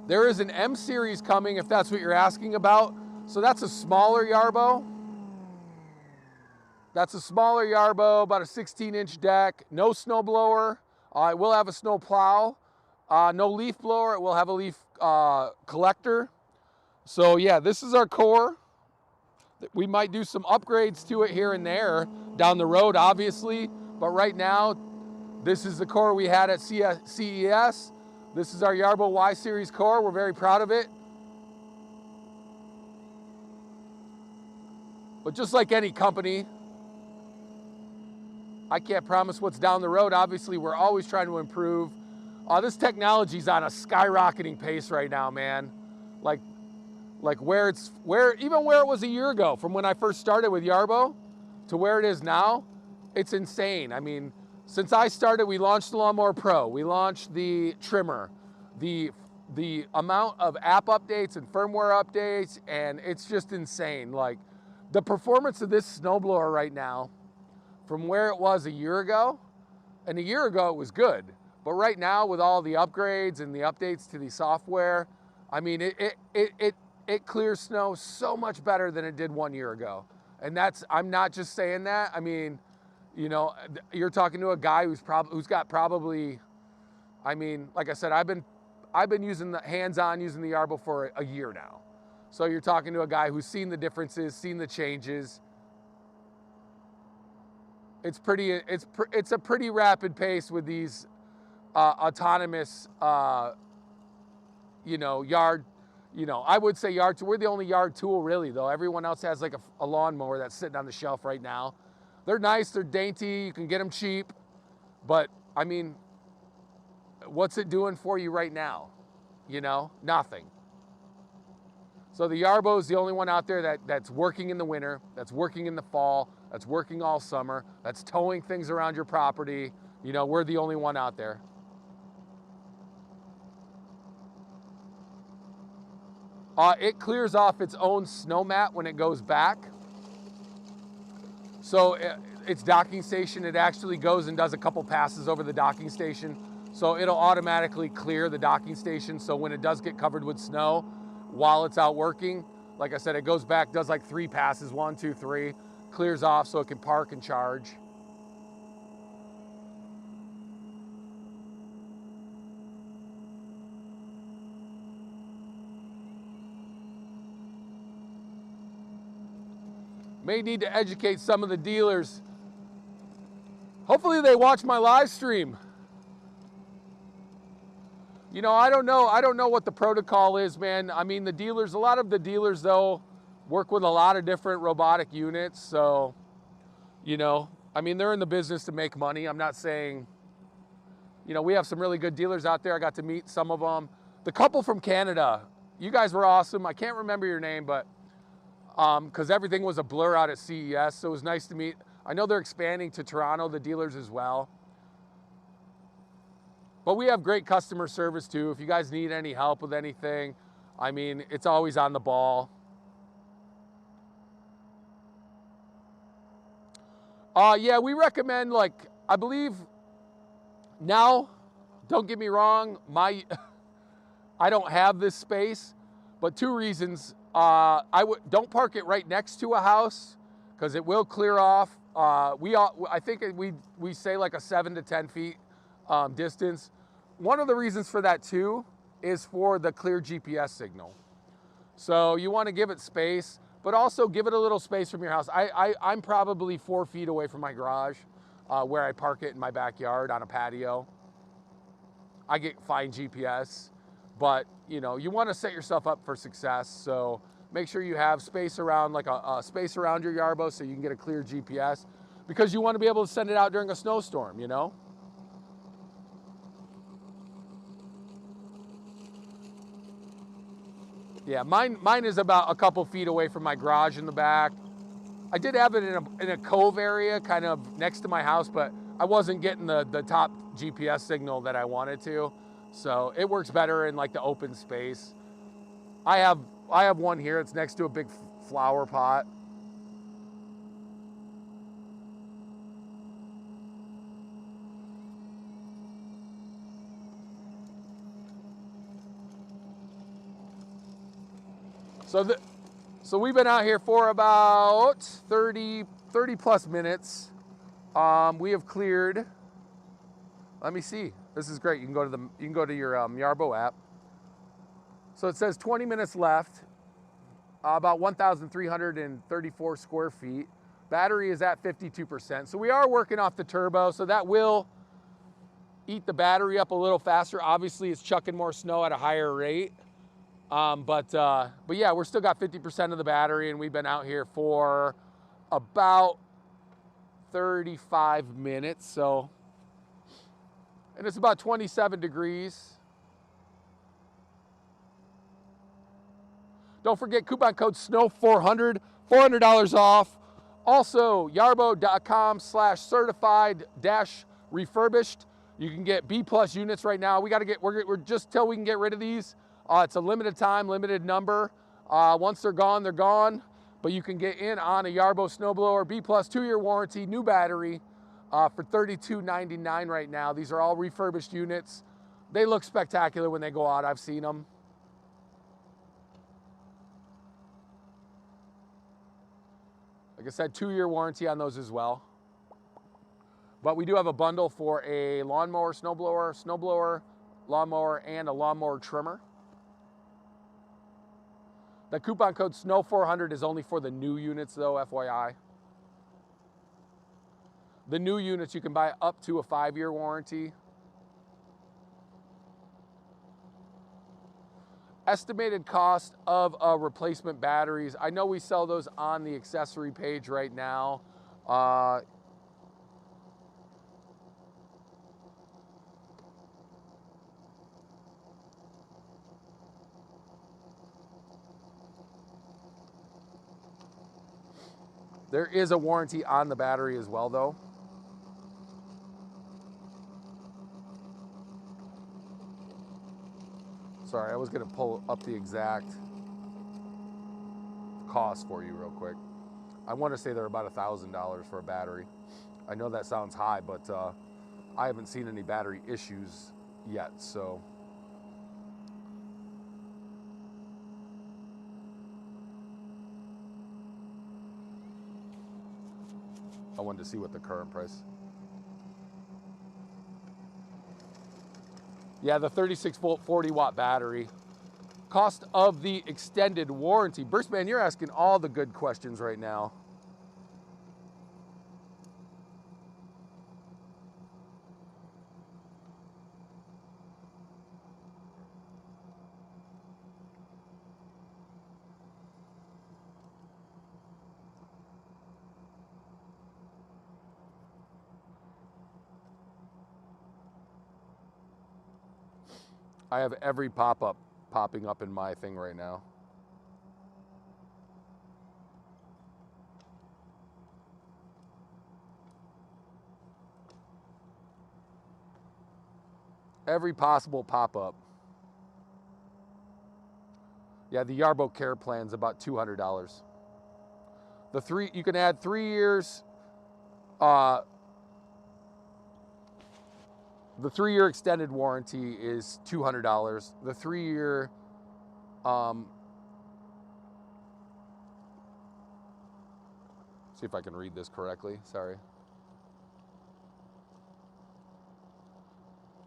There is an M series coming if that's what you're asking about. So that's a smaller Yarbo. That's a smaller Yarbo, about a 16-inch deck. No snowblower. It will have a snow plow. No leaf blower, it will have a leaf collector. So yeah, this is our core. We might do some upgrades to it here and there down the road, obviously. But right now, this is the core we had at CES. This is our Yarbo Y Series core. We're very proud of it. But just like any company, I can't promise what's down the road. Obviously, we're always trying to improve. This technology's on a skyrocketing pace right now, man. Like where it was a year ago, from when I first started with Yarbo to where it is now, it's insane. I mean, since I started, we launched the Lawnmower Pro, we launched the trimmer, the amount of app updates and firmware updates, and it's just insane. Like the performance of this snowblower right now, from where it was a year ago, and a year ago it was good, but right now with all the upgrades and the updates to the software, I mean, it clears snow so much better than it did 1 year ago. And I'm not just saying that. I mean, you know, you're talking to a guy who's got probably, I mean, like I said, I've been using the hands-on using the Yarbo for a year now. So you're talking to a guy who's seen the differences, seen the changes. It's a pretty rapid pace with these autonomous, you know, yard. You know, I would say yard tool. We're the only yard tool really, though. Everyone else has like a lawnmower that's sitting on the shelf right now. They're nice, they're dainty, you can get them cheap, but I mean, what's it doing for you right now? You know, nothing. So the Yarbo is the only one out there that's working in the winter, that's working in the fall, that's working all summer, that's towing things around your property. You know, we're the only one out there. It clears off its own snow mat when it goes back. So its docking station, it actually goes and does a couple passes over the docking station. So it'll automatically clear the docking station. So when it does get covered with snow, while it's out working, like I said, it goes back, does like 3 passes, 1, 2, 3, clears off so it can park and charge. May need to educate some of the dealers. Hopefully they watch my live stream. You know, I don't know what the protocol is, man. I mean, a lot of the dealers though work with a lot of different robotic units. So, you know, I mean, they're in the business to make money. I'm not saying, you know, we have some really good dealers out there. I got to meet some of them. The couple from Canada, you guys were awesome. I can't remember your name, but because everything was a blur out at CES, so it was nice to meet. I know they're expanding to Toronto, the dealers as well. But we have great customer service too. If you guys need any help with anything, I mean, it's always on the ball. Yeah, we recommend, like, I believe now, don't get me wrong, I don't have this space, but 2 reasons. Don't park it right next to a house because it will clear off. I think we say like a 7 to 10 feet distance. One of the reasons for that too is for the clear GPS signal. So you want to give it space, but also give it a little space from your house. I'm probably 4 feet away from my garage where I park it in my backyard on a patio. I get fine GPS. But, you know, you want to set yourself up for success. So make sure you have space around, like a space around your Yarbo so you can get a clear GPS because you want to be able to send it out during a snowstorm, you know? Yeah, mine is about a couple feet away from my garage in the back. I did have it in a cove area kind of next to my house, but I wasn't getting the top GPS signal that I wanted to. So it works better in like the open space. I have one here. It's next to a big flower pot. So we've been out here for about 30 plus minutes. We have cleared. Let me see. This is great. You can go to your Yarbo app. So it says 20 minutes left, about 1,334 square feet. Battery is at 52%. So we are working off the turbo, so that will eat the battery up a little faster. Obviously, it's chucking more snow at a higher rate. But yeah, we're still got 50% of the battery, and we've been out here for about 35 minutes. So. And it's about 27 degrees. Don't forget coupon code SNOW400, $400 off. Also, yarbo.com/certified-refurbished. You can get B+ units right now. We're just till we can get rid of these. It's a limited time, limited number. Once they're gone, they're gone. But you can get in on a Yarbo Snowblower, B+ 2-year warranty, new battery. For $32.99 right now. These are all refurbished units. They look spectacular when they go out. I've seen them. Like I said, 2-year warranty on those as well. But we do have a bundle for a lawnmower, snowblower, lawnmower, and a lawnmower trimmer. The coupon code SNOW400 is only for the new units though, FYI. The new units you can buy up to a 5-year warranty. Estimated cost of replacement batteries. I know we sell those on the accessory page right now. There is a warranty on the battery as well though. Sorry, I was gonna pull up the exact cost for you real quick. I wanna say they're about $1,000 for a battery. I know that sounds high, but I haven't seen any battery issues yet, so. I wanted to see what the current price. Yeah, the 36-volt 40-watt battery. Cost of the extended warranty. Burstman, you're asking all the good questions right now. I have every pop-up popping up in my thing right now. Every possible pop-up. Yeah, the Yarbo Care Plan's about $200. You can add 3 years. The 3-year extended warranty is $200. The 3-year, see if I can read this correctly, sorry.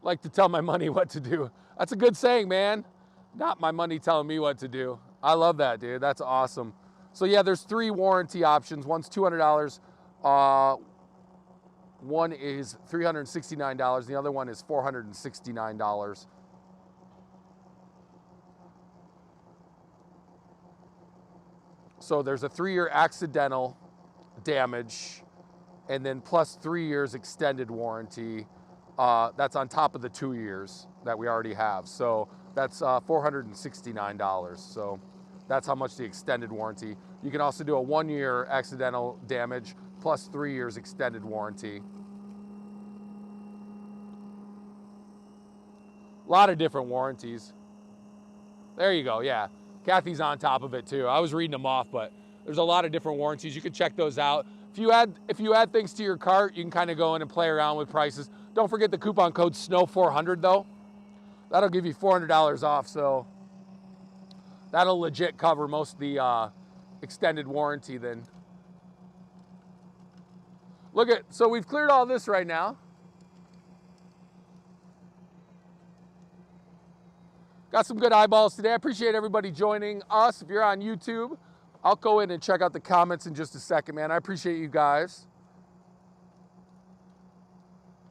Like to tell my money what to do. That's a good saying, man. Not my money telling me what to do. I love that, dude. That's awesome. So yeah, there's 3 warranty options. One's $200. One is $369, the other one is $469. So there's a 3-year accidental damage, and then plus 3 years extended warranty. That's on top of the 2 years that we already have. So that's $469. So that's how much the extended warranty. You can also do a 1-year accidental damage plus 3 years extended warranty. A lot of different warranties. There you go, yeah. Kathy's on top of it too. I was reading them off, but there's a lot of different warranties. You can check those out. If you add things to your cart, you can kind of go in and play around with prices. Don't forget the coupon code SNOW400 though. That'll give you $400 off, so that'll legit cover most of the extended warranty then. So we've cleared all this right now. Got some good eyeballs today. I appreciate everybody joining us. If you're on YouTube, I'll go in and check out the comments in just a second, man. I appreciate you guys.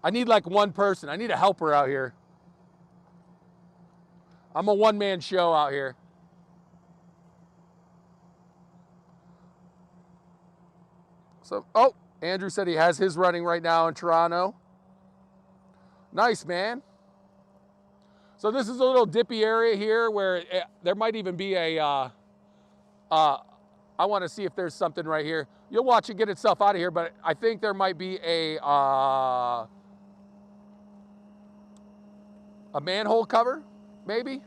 I need like one person. I need a helper out here. I'm a one-man show out here. So, oh, Andrew said he has his running right now in Toronto. Nice, man. So this is a little dippy area here where there might even be a, I want to see if there's something right here. You'll watch it get itself out of here, but I think there might be a manhole cover, maybe.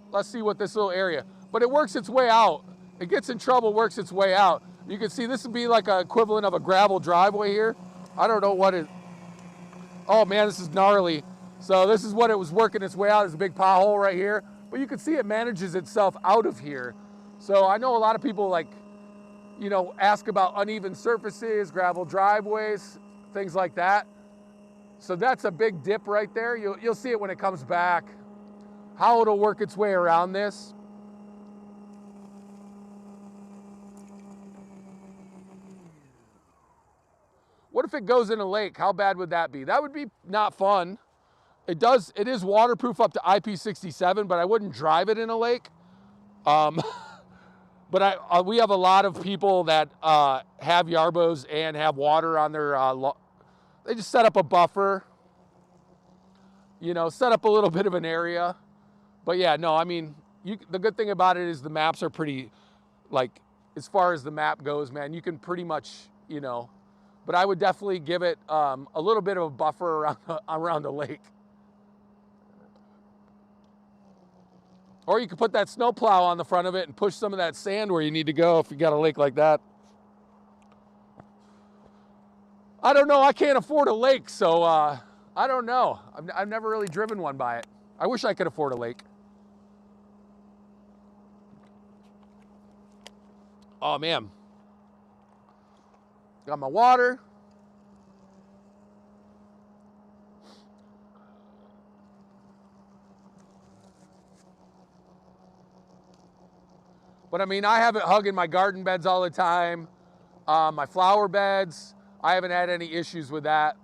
Let's see what this little area, but it works its way out. It gets in trouble, works its way out. You can see this would be like an equivalent of a gravel driveway here. I don't know what it, oh man, this is gnarly. So this is what it was working its way out. There's a big pothole right here, but you can see it manages itself out of here. So I know a lot of people like you know, ask about uneven surfaces, gravel driveways, things like that. So that's a big dip right there. You'll see it when it comes back, how it'll work its way around this. What if it goes in a lake? How bad would that be? That would be not fun. It is waterproof up to IP67, but I wouldn't drive it in a lake. But we have a lot of people that have Yarbos and have water on their, they just set up a buffer, you know, set up a little bit of an area. But yeah, no, I mean, the good thing about it is the maps are pretty, like, as far as the map goes, man, you can pretty much, you know, but I would definitely give it a little bit of a buffer around the lake. Or you could put that snowplow on the front of it and push some of that sand where you need to go if you got a lake like that. I don't know. I can't afford a lake, so I don't know. I've never really driven one by it. I wish I could afford a lake. Oh, man. Got my water. But I mean, I have it hugging my garden beds all the time, my flower beds. I haven't had any issues with that.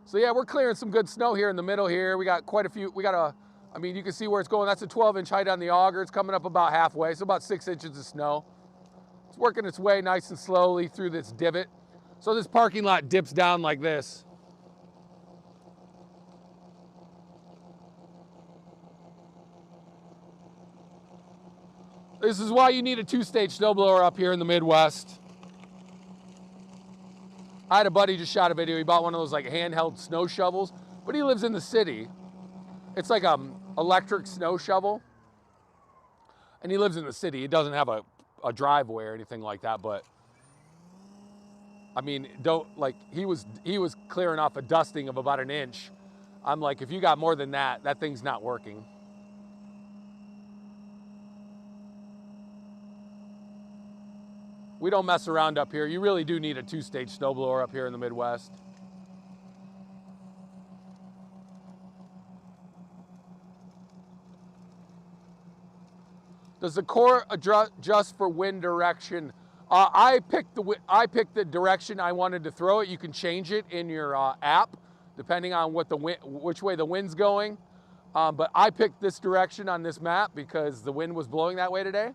So yeah, we're clearing some good snow here in the middle here. We got quite a few, I mean, you can see where it's going. That's a 12-inch height on the auger. It's coming up about halfway, so about 6 inches of snow. It's working its way nice and slowly through this divot. So this parking lot dips down like this. This is why you need a 2-stage snowblower up here in the Midwest. I had a buddy just shot a video. He bought one of those like handheld snow shovels, but he lives in the city. It's like a electric snow shovel, and he lives in the city. He doesn't have a driveway or anything like that, but I mean, he was clearing off a dusting of about 1 inch. I'm like, if you got more than that, that thing's not working. We don't mess around up here. You really do need a 2-stage snowblower up here in the Midwest. Does the core adjust for wind direction? I picked the direction I wanted to throw it. You can change it in your app depending on which way the wind's going. But I picked this direction on this map because the wind was blowing that way today.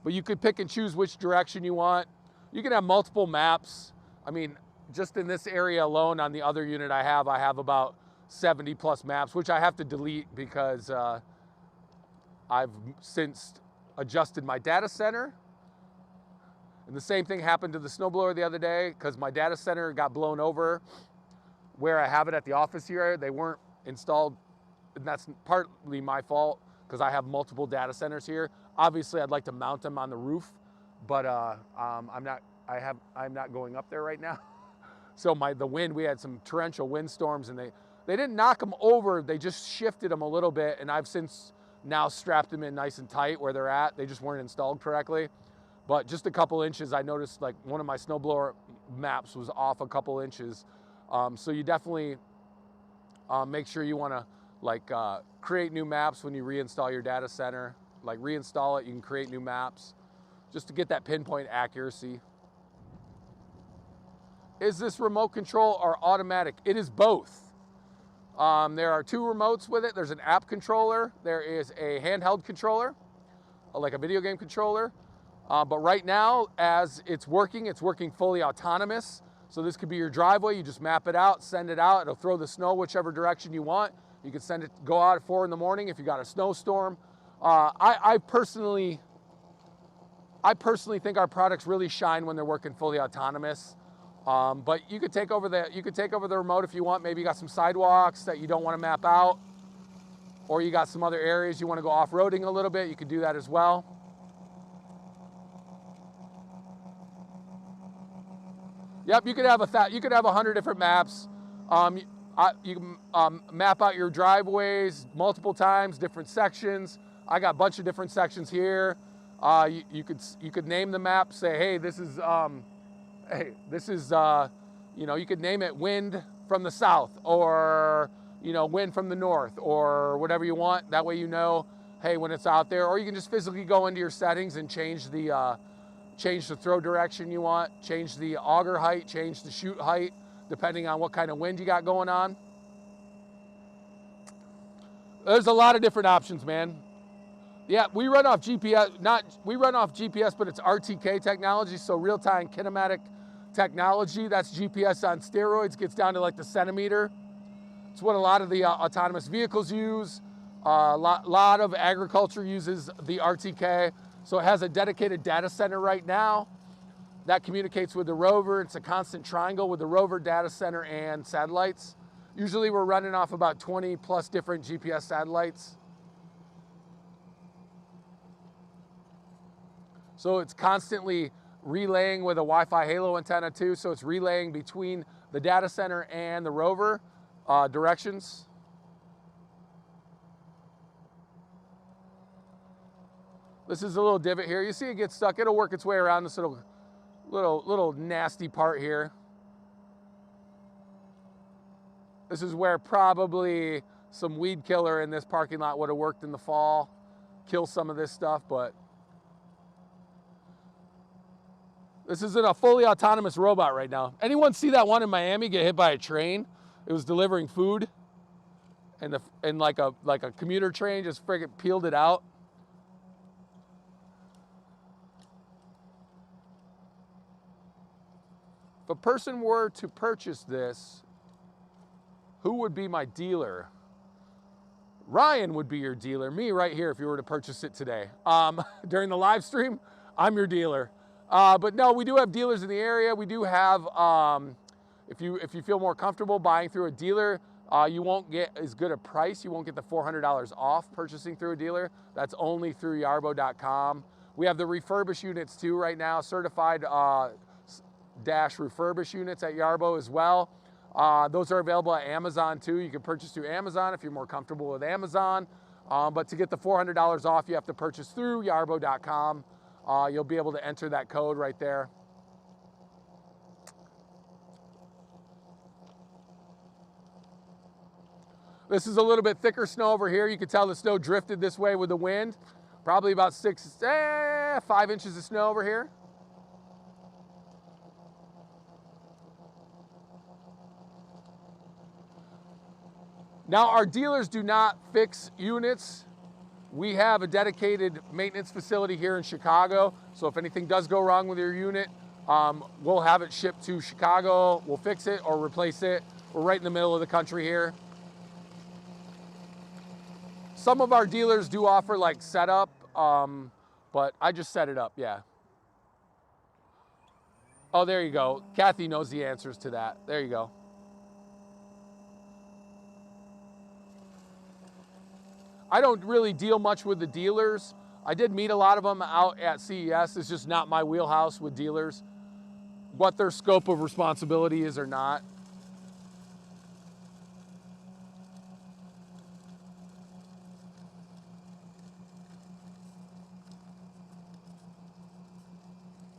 But you could pick and choose which direction you want. You can have multiple maps. I mean, just in this area alone on the other unit I have about 70 plus maps, which I have to delete because I've since adjusted my data center. And the same thing happened to the snowblower the other day because my data center got blown over where I have it at the office here. They weren't installed, and that's partly my fault because I have multiple data centers here. Obviously, I'd like to mount them on the roof, but I'm not going up there right now. So the wind, we had some torrential windstorms, and they didn't knock them over. They just shifted them a little bit, and I've since now strapped them in nice and tight where they're at. They just weren't installed correctly. But just a couple inches, I noticed like one of my snowblower maps was off a couple inches. So you definitely make sure you want to create new maps when you reinstall your data center. Like reinstall it, you can create new maps just to get that pinpoint accuracy. Is this remote control or automatic? It is both. There are 2 remotes with it. There's an app controller. There is a handheld controller, like a video game controller. But right now, as it's working fully autonomous. So this could be your driveway. You just map it out, send it out. It'll throw the snow whichever direction you want. You can send it, go out at 4 in the morning if you got a snowstorm. I personally think our products really shine when they're working fully autonomous. But you could take over the remote if you want. Maybe you got some sidewalks that you don't want to map out, or you got some other areas you want to go off-roading a little bit. You could do that as well. Yep, you could have 100 different maps. You can map out your driveways multiple times, different sections. I got a bunch of different sections here. You could name the map. Say, hey, this is you could name it wind from the south, or wind from the north, or whatever you want. That way hey, when it's out there. Or you can just physically go into your settings and change the throw direction you want, change the auger height, change the chute height, depending on what kind of wind you got going on. There's a lot of different options, man. Yeah, we run off GPS, but it's RTK technology, so real-time kinematic technology. That's GPS on steroids, gets down to like the centimeter. It's what a lot of the autonomous vehicles use. A lot of agriculture uses the RTK. So it has a dedicated data center right now that communicates with the rover. It's a constant triangle with the rover, data center, and satellites. Usually we're running off about 20 plus different GPS satellites. So it's constantly relaying with a Wi-Fi halo antenna too. So it's relaying between the data center and the rover directions. This is a little divot here. You see it gets stuck. It'll work its way around this little nasty part here. This is where probably some weed killer in this parking lot would have worked in the fall, kill some of this stuff, but this isn't a fully autonomous robot right now. Anyone see that one in Miami get hit by a train? It was delivering food, and like a commuter train just friggin' peeled it out. If a person were to purchase this, who would be my dealer? Ryan would be your dealer. Me right here if you were to purchase it today. During the live stream, I'm your dealer. But no, we do have dealers in the area. We do have, if you feel more comfortable buying through a dealer, you won't get as good a price. You won't get the $400 off purchasing through a dealer. That's only through yarbo.com. We have the refurbished units too right now, certified dash refurbish units at Yarbo as well. Those are available at Amazon too. You can purchase through Amazon if you're more comfortable with Amazon. But to get the $400 off, you have to purchase through yarbo.com. You'll be able to enter that code right there. This is a little bit thicker snow over here. You can tell the snow drifted this way with the wind. Probably about 5 inches of snow over here. Now, our dealers do not fix units. We have a dedicated maintenance facility here in Chicago. So if anything does go wrong with your unit, we'll have it shipped to Chicago. We'll fix it or replace it. We're right in the middle of the country here. Some of our dealers do offer like setup, but I just set it up, yeah. Oh, there you go. Kathy knows the answers to that. There you go. I don't really deal much with the dealers. I did meet a lot of them out at CES. It's just not my wheelhouse with dealers, what their scope of responsibility is or not.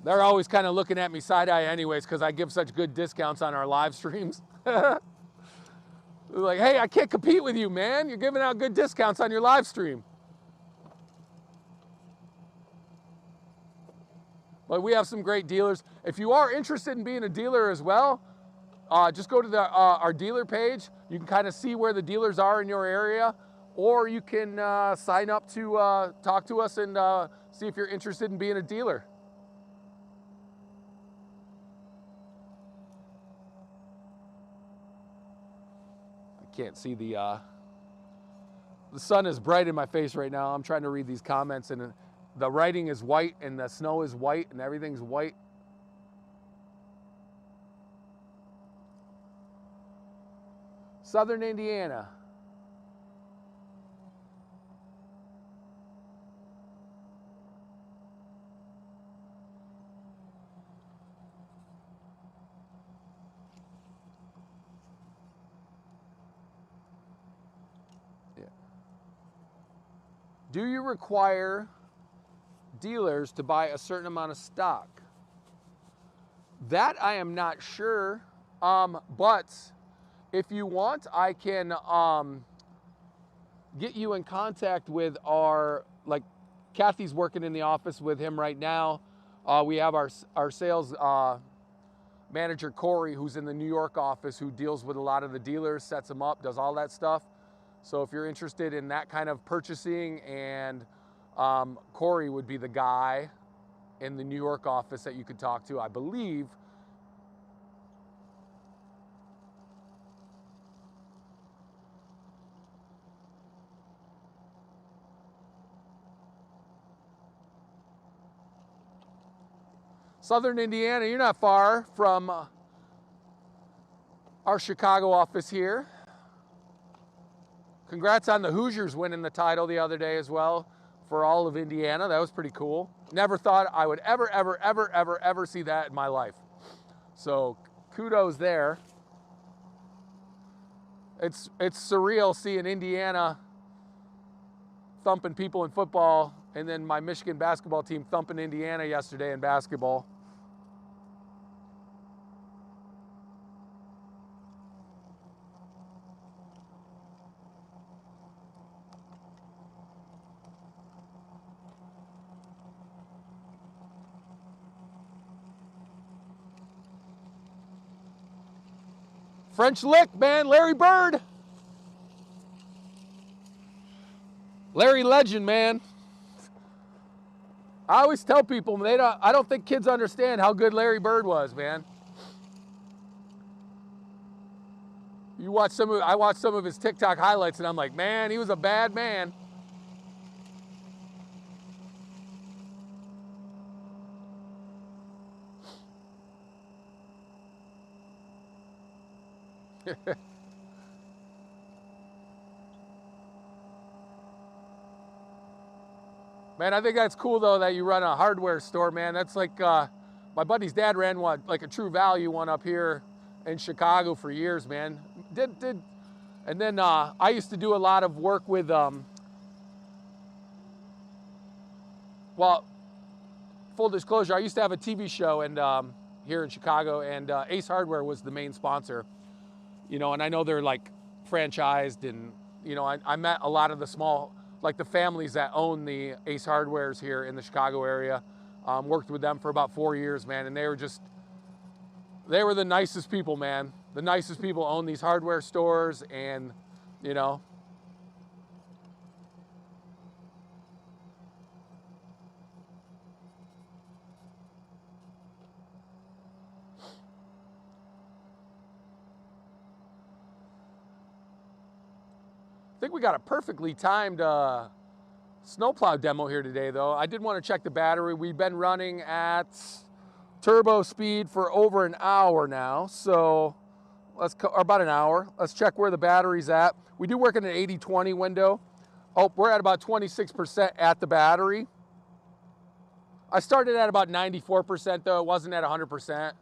They're always kind of looking at me side-eye anyways because I give such good discounts on our live streams. They're like, hey, I can't compete with you, man. You're giving out good discounts on your live stream. But we have some great dealers. If you are interested in being a dealer as well, just go to our dealer page. You can kind of see where the dealers are in your area, or you can sign up to talk to us and see if you're interested in being a dealer. Can't see the sun is bright in my face right now. I'm trying to read these comments and the writing is white and the snow is white and everything's white. Southern Indiana. Do you require dealers to buy a certain amount of stock? That I am not sure, but if you want, I can get you in contact with our, like, Kathy's working in the office with him right now. We have our sales manager, Corey, who's in the New York office, who deals with a lot of the dealers, sets them up, does all that stuff. So if you're interested in that kind of purchasing, and Corey would be the guy in the New York office that you could talk to, I believe. Southern Indiana, you're not far from our Chicago office here. Congrats on the Hoosiers winning the title the other day as well for all of Indiana. That was pretty cool. Never thought I would ever see that in my life. So kudos there. It's surreal seeing Indiana thumping people in football, and then my Michigan basketball team thumping Indiana yesterday in basketball. French Lick, man, Larry Bird. Larry Legend, man. I always tell people, I don't think kids understand how good Larry Bird was, man. I watched some of his TikTok highlights, and I'm like, man, he was a bad man. Man, I think that's cool though that you run a hardware store, man. That's like my buddy's dad ran one, like a True Value one up here in Chicago for years, man. And then I used to do a lot of work with well, full disclosure, I used to have a TV show and here in Chicago, and Ace Hardware was the main sponsor. You know, and I know they're like franchised, and you know, I met a lot of the small, like the families that own the Ace Hardwares here in the Chicago area. Worked with them for about 4 years, man, and they were the nicest people, man. The nicest people own these hardware stores, and you know. I think we got a perfectly timed snowplow demo here today, though. I did want to check the battery. We've been running at turbo speed for over an hour now, so or about an hour. Let's check where the battery's at. We do work in an 80-20 window. Oh, we're at about 26% at the battery. I started at about 94%, though. It wasn't at 100%.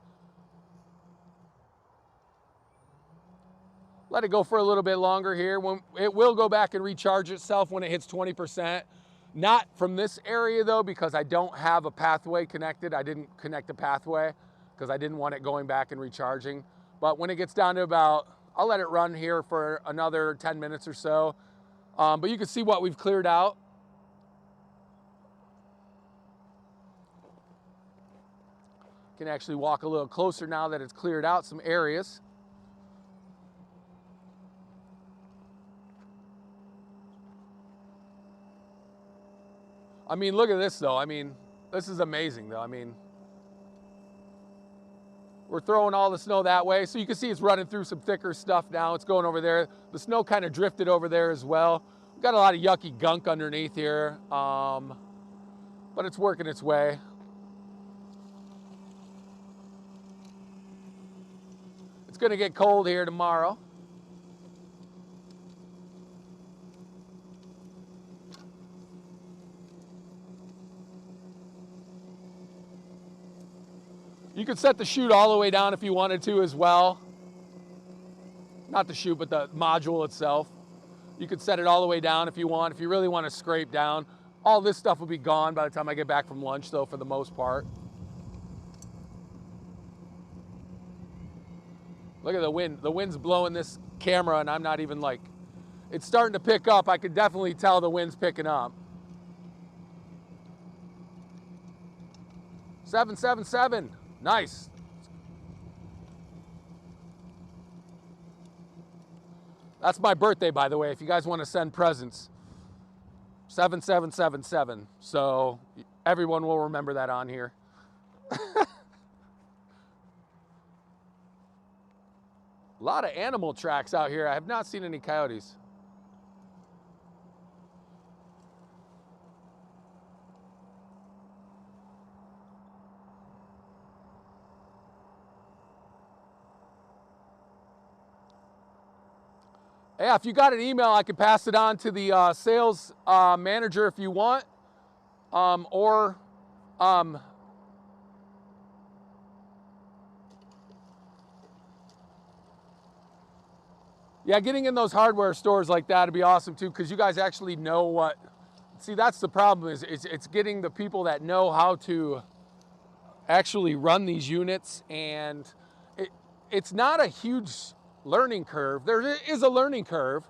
Let it go for a little bit longer here. When it will go back and recharge itself when it hits 20%. Not from this area though, because I don't have a pathway connected. I didn't connect the pathway because I didn't want it going back and recharging. But when it gets down to about, I'll let it run here for another 10 minutes or so. But you can see what we've cleared out. Can actually walk a little closer now that it's cleared out some areas. I mean, look at this though. I mean, this is amazing though. I mean, we're throwing all the snow that way. So you can see it's running through some thicker stuff now. It's going over there. The snow kind of drifted over there as well. We've got a lot of yucky gunk underneath here, but it's working its way. It's gonna get cold here tomorrow. You could set the chute all the way down if you wanted to as well. Not the chute, but the module itself. You could set it all the way down if you want. If you really want to scrape down, all this stuff will be gone by the time I get back from lunch, though, for the most part. Look at the wind. The wind's blowing this camera, and I'm not even like, it's starting to pick up. I could definitely tell the wind's picking up. 777. Nice. That's my birthday, by the way, if you guys want to send presents. 7777. So everyone will remember that on here. A lot of animal tracks out here. I have not seen any coyotes. Yeah, if you got an email, I can pass it on to the sales manager if you want. Yeah, getting in those hardware stores like that would be awesome too, because you guys actually know what. See, that's the problem, is it's getting the people that know how to actually run these units, and it's not a huge learning curve. There is a learning curve,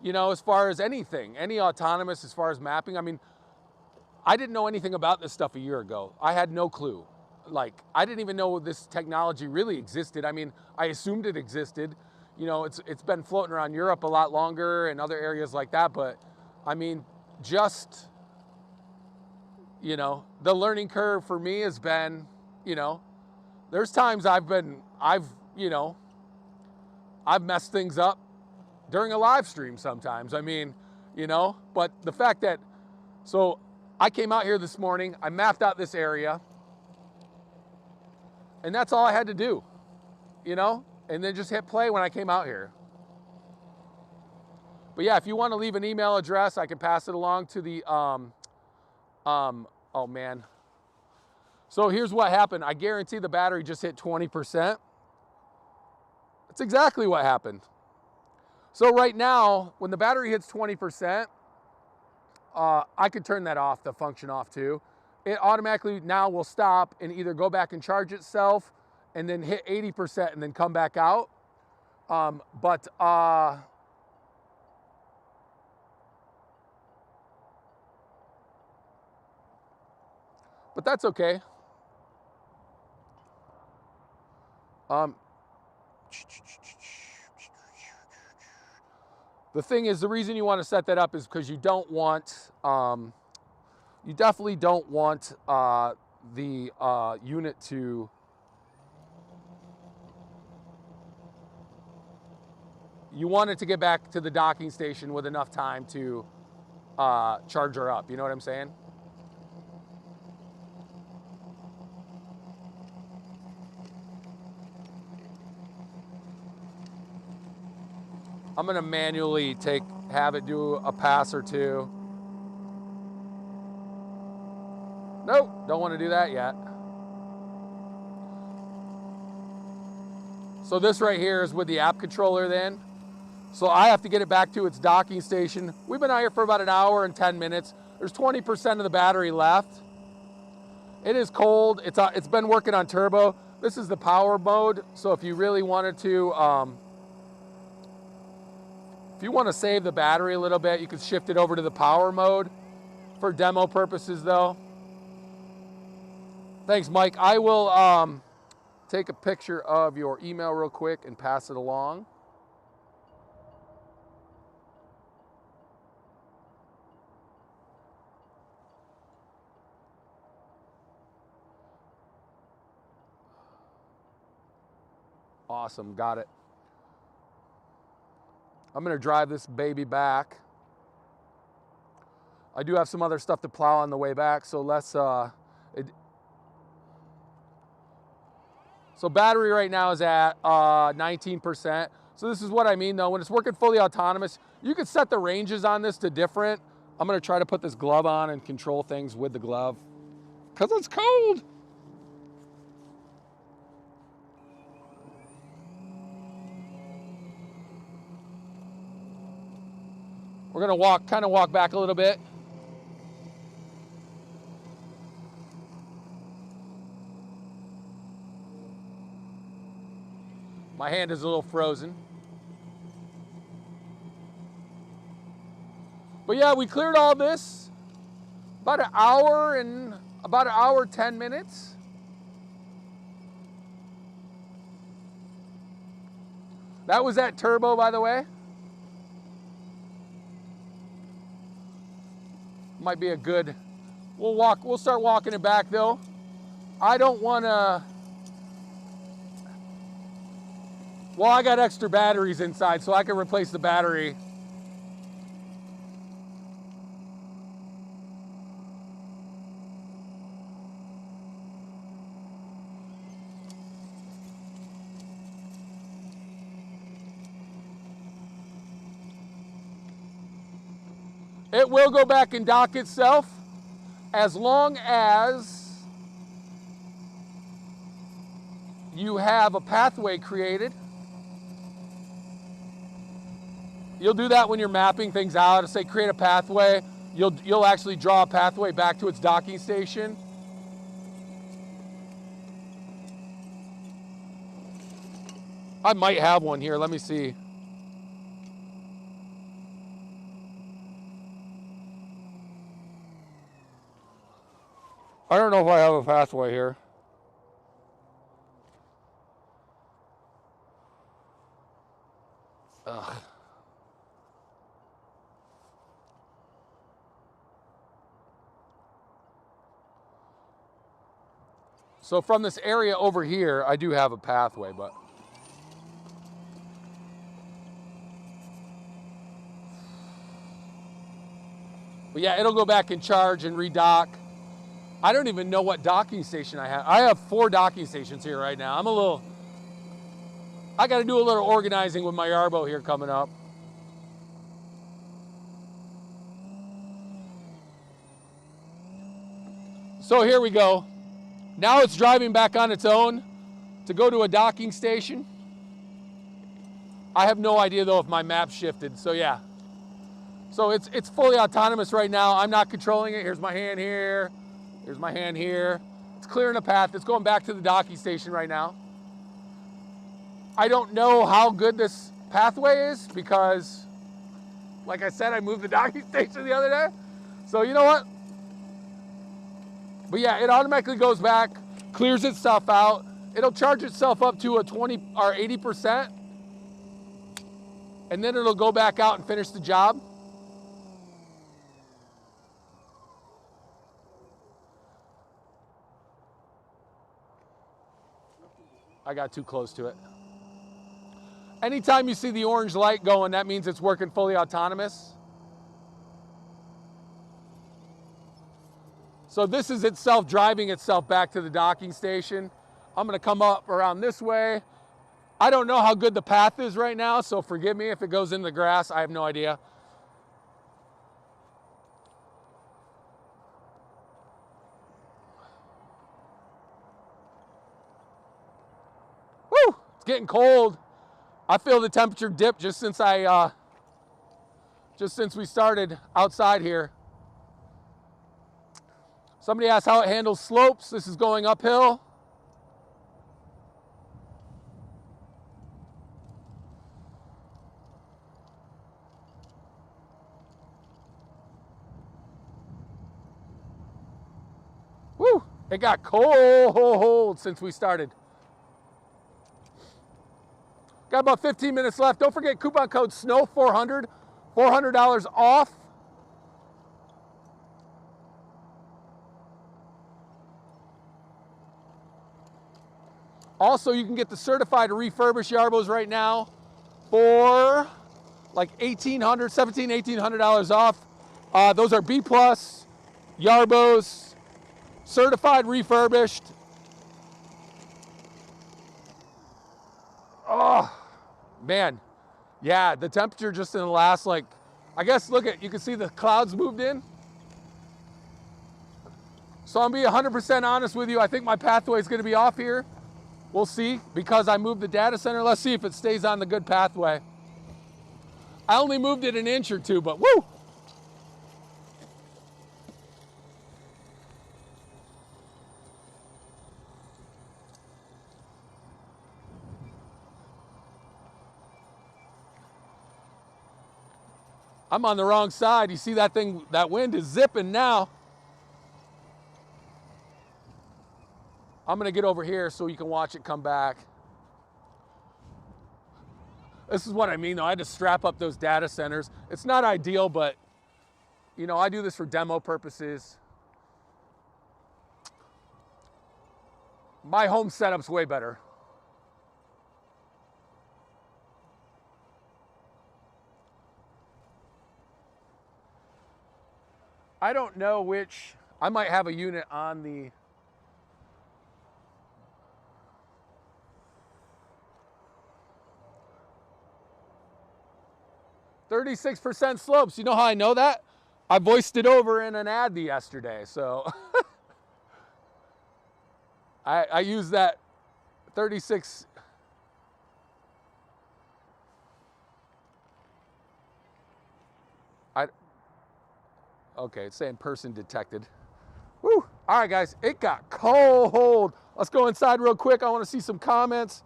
you know, as far as anything, any autonomous, as far as mapping. I mean, I didn't know anything about this stuff a year ago. I had no clue. Like, I didn't even know this technology really existed. I mean, I assumed it existed. You know, it's been floating around Europe a lot longer and other areas like that. But I mean, just, you know, the learning curve for me has been, you know, there's times I've messed things up during a live stream sometimes. I mean, you know, but the fact that, so I came out here this morning, I mapped out this area, and that's all I had to do, you know, and then just hit play when I came out here. But yeah, if you want to leave an email address, I can pass it along to the, oh man. So here's what happened. I guarantee the battery just hit 20%. That's exactly what happened. So right now, when the battery hits 20%, I could turn that off, the function off too. It automatically now will stop and either go back and charge itself and then hit 80% and then come back out. But that's okay. The thing is, the reason you want to set that up is because you don't want, you definitely don't want the unit to, you want it to get back to the docking station with enough time to charge her up. You know what I'm saying? I'm gonna manually have it do a pass or two. Nope, don't want to do that yet. So this right here is with the app controller then. So I have to get it back to its docking station. We've been out here for about an hour and 10 minutes. There's 20% of the battery left. It is cold. It's been working on turbo. This is the power mode. So if you really wanted to, if you want to save the battery a little bit, you could shift it over to the power mode. For demo purposes though. Thanks, Mike. I will take a picture of your email real quick and pass it along. Awesome, got it. I'm gonna drive this baby back. I do have some other stuff to plow on the way back, so let's, so battery right now is at 19%. So this is what I mean though, when it's working fully autonomous, you could set the ranges on this to different. I'm gonna try to put this glove on and control things with the glove, because it's cold. We're gonna kind of walk back a little bit. My hand is a little frozen. But yeah, we cleared all this about an hour 10 minutes. That was that turbo, by the way. Might be a good, we'll start walking it back though. I don't wanna, well, I got extra batteries inside, so I can replace the battery. It will go back and dock itself as long as you have a pathway created. You'll do that when you're mapping things out. Say create a pathway. You'll actually draw a pathway back to its docking station. I might have one here. Let me see. I don't know if I have a pathway here. Ugh. So from this area over here, I do have a pathway, but yeah, it'll go back in charge and redock. I don't even know what docking station I have. I have 4 docking stations here right now. I got to do a little organizing with my Yarbo here coming up. So here we go. Now it's driving back on its own to go to a docking station. I have no idea though if my map shifted, so yeah. So it's fully autonomous right now. I'm not controlling it. Here's my hand here. Here's my hand here. It's clearing a path. It's going back to the docking station right now. I don't know how good this pathway is because, like I said, I moved the docking station the other day. So you know what? But yeah, it automatically goes back, clears itself out. It'll charge itself up to a 20 or 80%. And then it'll go back out and finish the job. I got too close to it. Anytime you see the orange light going, that means it's working fully autonomous. So this is itself driving itself back to the docking station. I'm gonna come up around this way. I don't know how good the path is right now, so forgive me if it goes in the grass. I have no idea. Woo! It's getting cold. I feel the temperature dip just since we started outside here. Somebody asked how it handles slopes. This is going uphill. Woo! It got cold since we started. Got about 15 minutes left. Don't forget coupon code SNOW400, $400 off. Also, you can get the certified refurbished Yarbos right now for like $1,700, $1,800 off. Those are B+ Yarbos, certified refurbished. Oh, man. Yeah, the temperature just in the last, like, I guess, look at, you can see the clouds moved in. So I'm being 100% honest with you. I think my pathway is going to be off here. We'll see, because I moved the data center. Let's see if it stays on the good pathway. I only moved it an inch or two, but woo! I'm on the wrong side. You see that thing, that wind is zipping now. I'm gonna get over here so you can watch it come back. This is what I mean though, I had to strap up those data centers. It's not ideal, but you know, I do this for demo purposes. My home setup's way better. I don't know which, I might have a unit on the, .36% slopes. You know how I know that? I voiced it over in an ad yesterday, so I use that 36. Okay, it's saying person detected. Woo! All right, guys, it got cold. Let's go inside real quick. I want to see some comments.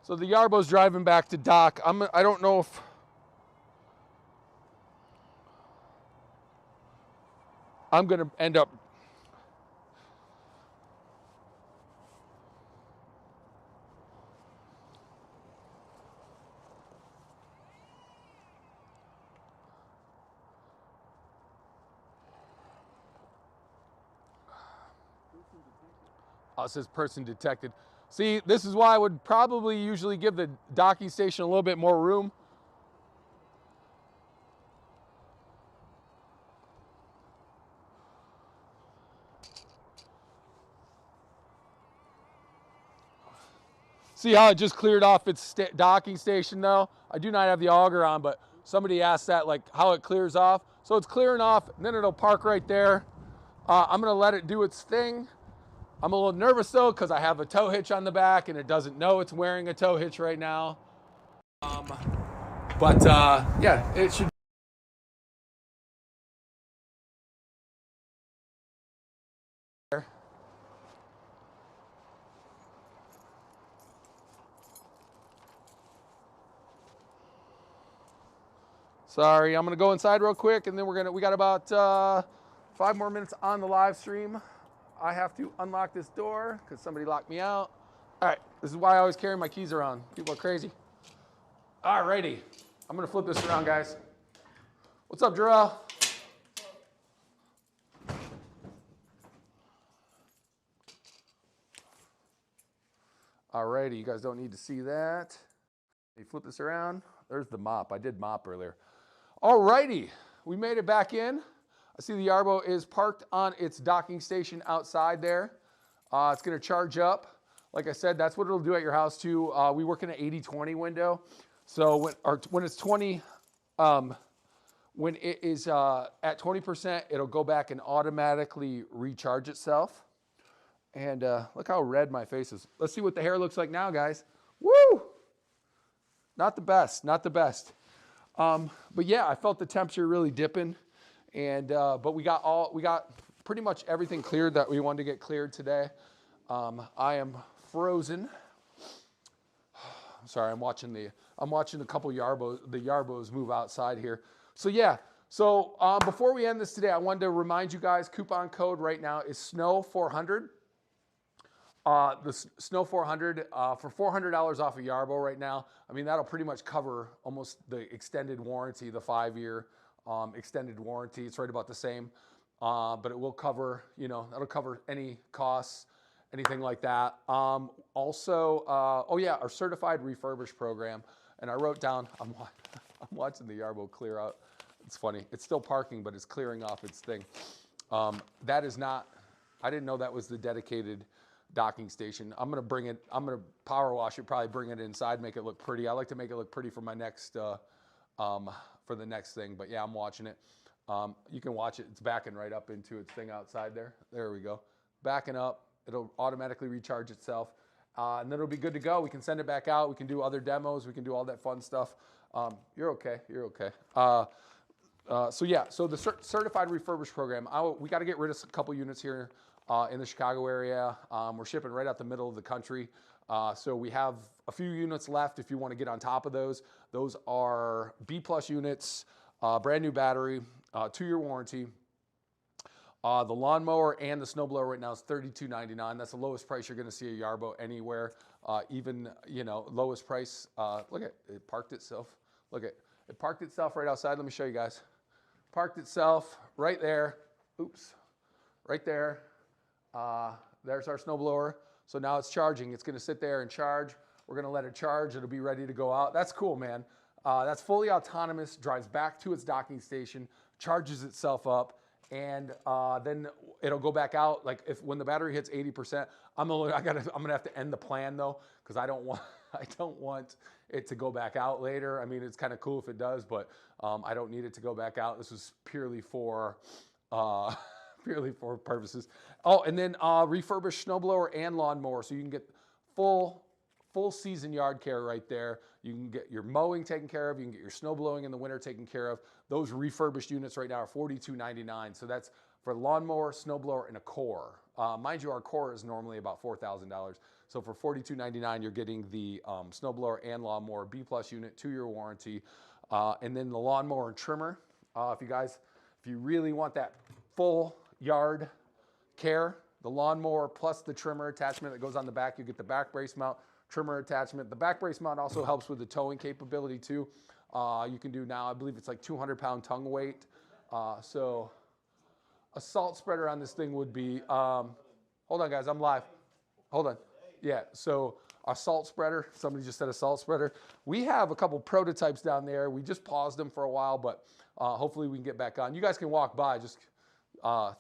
So the Yarbo's driving back to dock. I don't know if I'm going to end up. Oh, it says person detected. See, this is why I would probably usually give the docking station a little bit more room. See how it just cleared off its docking station though? I do not have the auger on, but somebody asked that, like how it clears off. So it's clearing off, and then it'll park right there. I'm gonna let it do its thing. I'm a little nervous though, because I have a tow hitch on the back and it doesn't know it's wearing a tow hitch right now. Yeah, it should. Sorry, I'm gonna go inside real quick, and then we got about 5 more minutes on the live stream. I have to unlock this door because somebody locked me out. All right, this is why I always carry my keys around. People are crazy. All righty, I'm gonna flip this around, guys. What's up, Jarrell? All righty, you guys don't need to see that. You flip this around. There's the mop. I did mop earlier. All righty, we made it back in. I see the Yarbo is parked on its docking station outside there. It's gonna charge up. Like I said, that's what it'll do at your house too. We work in an 80-20 window. So when it's 20, when it is at 20%, it'll go back and automatically recharge itself. And look how red my face is. Let's see what the hair looks like now, guys. Woo! Not the best, not the best. But yeah, I felt the temperature really dipping, and but we got pretty much everything cleared that we wanted to get cleared today. I am frozen. Sorry, I'm watching a couple Yarbos move outside here. So yeah, before we end this today, I wanted to remind you guys, coupon code right now is SNOW400. The Snow 400 for $400 off a Yarbo right now. I mean, that'll pretty much cover almost the extended warranty, the 5-year extended warranty. It's right about the same, but it will cover, you know, that'll cover any costs, anything like that. Also, oh yeah, our certified refurbished program. And I wrote down, I'm watching the Yarbo clear out. It's funny. It's still parking, but it's clearing off its thing. That is not, I didn't know that was the dedicated docking station. I'm gonna power wash it, probably bring it inside, make it look pretty. I like to make it look pretty for my next, for the next thing, but yeah, I'm watching it. You can watch it, it's backing right up into its thing outside there. There we go. Backing up, it'll automatically recharge itself and then it'll be good to go. We can send it back out. We can do other demos. We can do all that fun stuff. You're okay. You're okay. So yeah, so the certified refurbished program, we got to get rid of a couple units here in the Chicago area. We're shipping right out the middle of the country. So we have a few units left if you want to get on top of those. Those are B+ units, brand new battery, 2-year warranty. The lawnmower and the snowblower right now is $32.99. That's the lowest price you're going to see a Yarbo anywhere. Even, you know, lowest price. Look at it, parked itself. Look at it, parked itself right outside. Let me show you guys. Parked itself right there. Oops, right there. There's our snowblower. So now it's charging. It's going to sit there and charge. We're going to let it charge. It'll be ready to go out. That's cool, man. That's fully autonomous. Drives back to its docking station, charges itself up. And then it'll go back out. Like when the battery hits 80%, I'm gonna have to end the plan though, because I don't want it to go back out later. I mean, it's kind of cool if it does, but I don't need it to go back out. This was purely for purposes. Oh, and then refurbished snowblower and lawnmower, so you can get full season yard care right there. You can get your mowing taken care of. You can get your snow blowing in the winter taken care of. Those refurbished units right now are $42.99. So that's for lawnmower, snowblower, and a core. Mind you, our core is normally about $4,000. So for $42.99, you're getting the snowblower and lawnmower B+ unit, 2-year warranty, and then the lawnmower and trimmer. If you really want that full yard care, the lawnmower plus the trimmer attachment that goes on the back, you get the back brace mount, trimmer attachment. The back brace mount also helps with the towing capability too. You can do now, I believe it's like 200-pound tongue weight. So a salt spreader on this thing would be, hold on guys, I'm live. Hold on. Yeah, so a salt spreader, somebody just said a salt spreader. We have a couple prototypes down there. We just paused them for a while, but hopefully we can get back on. You guys can walk by, just,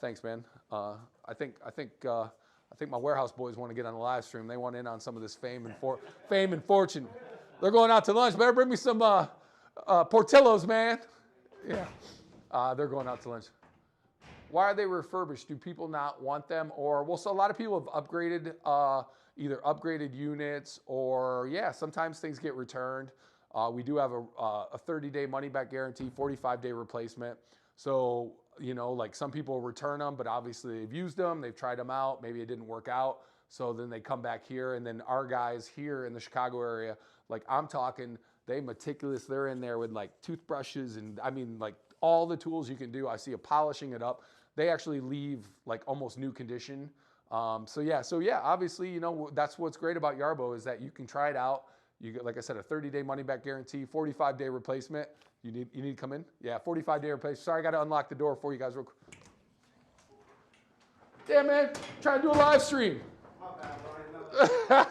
thanks man. I think my warehouse boys want to get on the live stream. They want in on some of this fame and fortune. They're going out to lunch. Better bring me some Portillo's, man. Yeah, they're going out to lunch. Why are they refurbished? Do people not want them? Or, well, so a lot of people have upgraded, either upgraded units or, yeah, sometimes things get returned. We do have a 30-day money-back guarantee, 45-day replacement. So, you know, like some people return them, but obviously they've used them, they've tried them out, maybe it didn't work out. So then they come back here, and then our guys here in the Chicago area, like I'm talking, they're in there with like toothbrushes and I mean like all the tools you can do. I see a polishing it up. They actually leave like almost new condition. So yeah, obviously, you know, that's what's great about Yarbo is that you can try it out. You get, like I said, a 30-day money-back guarantee, 45-day replacement. You need to come in? Yeah, 45-day replacement. Sorry, I got to unlock the door for you guys real quick. Yeah, man, trying to do a live stream. My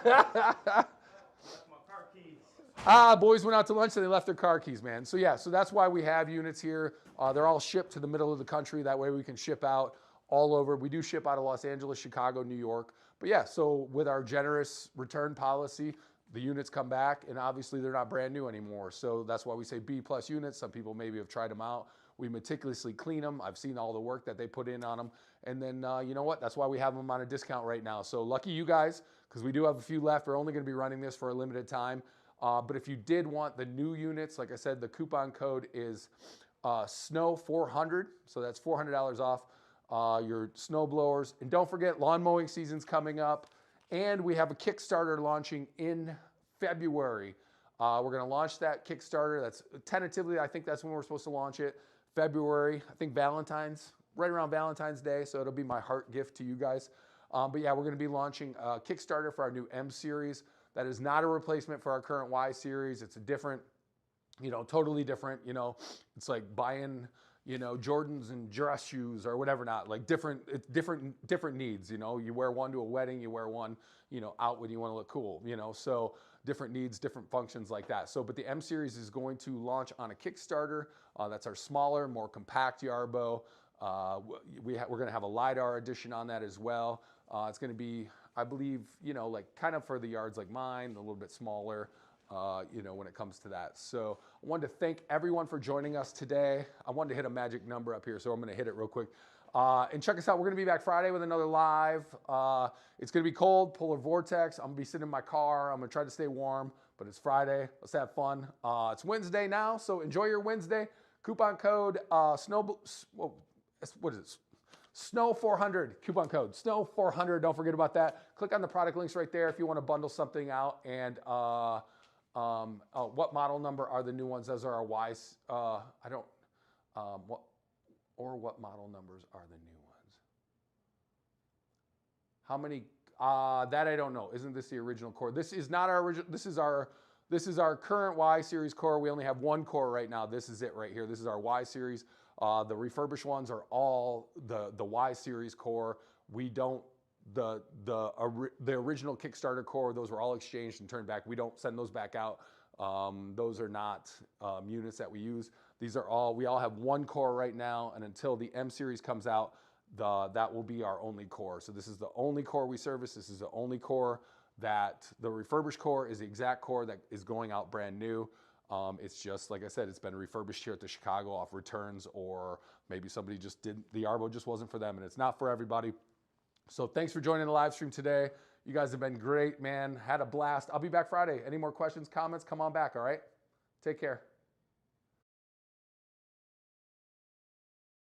bad, boys went out to lunch and they left their car keys, man. So yeah, so that's why we have units here. They're all shipped to the middle of the country. That way we can ship out all over. We do ship out of Los Angeles, Chicago, New York. But yeah, so with our generous return policy, the units come back, and obviously they're not brand new anymore. So that's why we say B+ units. Some people maybe have tried them out. We meticulously clean them. I've seen all the work that they put in on them. And then, you know what? That's why we have them on a discount right now. So lucky you guys, because we do have a few left. We're only going to be running this for a limited time. But if you did want the new units, like I said, the coupon code is SNOW400. So that's $400 off your snow blowers. And don't forget, lawn mowing season's coming up. And we have a Kickstarter launching in February. We're going to launch that Kickstarter. That's tentatively, I think that's when we're supposed to launch it. February, I think right around Valentine's Day. So it'll be my heart gift to you guys. But yeah, we're going to be launching a Kickstarter for our new M series. That is not a replacement for our current Y series. It's a different, you know, totally different, you know, it's like buying, you know, Jordans and dress shoes or whatever, not like different needs, you know, you wear one to a wedding, you wear one, you know, out when you want to look cool, you know, so different needs, different functions like that. So, but the M series is going to launch on a Kickstarter. That's our smaller, more compact Yarbo. We're going to have a LiDAR edition on that as well. It's going to be, I believe, you know, like kind of for the yards like mine, a little bit smaller, you know, when it comes to that. So I wanted to thank everyone for joining us today. I wanted to hit a magic number up here, so I'm going to hit it real quick. And check us out. We're going to be back Friday with another live. It's going to be cold, polar vortex. I'm going to be sitting in my car. I'm going to try to stay warm, but it's Friday. Let's have fun. It's Wednesday now, so enjoy your Wednesday. Coupon code what is it? Snow400, coupon code Snow400. Don't forget about that. Click on the product links right there if you want to bundle something out. And what model number are the new ones? Those are our Ys. What model numbers are the new ones? How many? That I don't know. Isn't this the original core? This is not our original. This is our current Y series core. We only have one core right now. This is it right here. This is our Y series. The refurbished ones are all the Y series core. We don't the original Kickstarter core. Those were all exchanged and turned back. We don't send those back out. Those are not units that we use. These are all, we all have one core right now, and until the M series comes out, that will be our only core. So this is the only core we service. This is the only core that the refurbished core is the exact core that is going out brand new. It's just, like I said, it's been refurbished here at the Chicago off returns, or maybe somebody just didn't, the Yarbo just wasn't for them, and it's not for everybody. So thanks for joining the live stream today. You guys have been great, man. Had a blast. I'll be back Friday. Any more questions, comments, come on back, all right? Take care.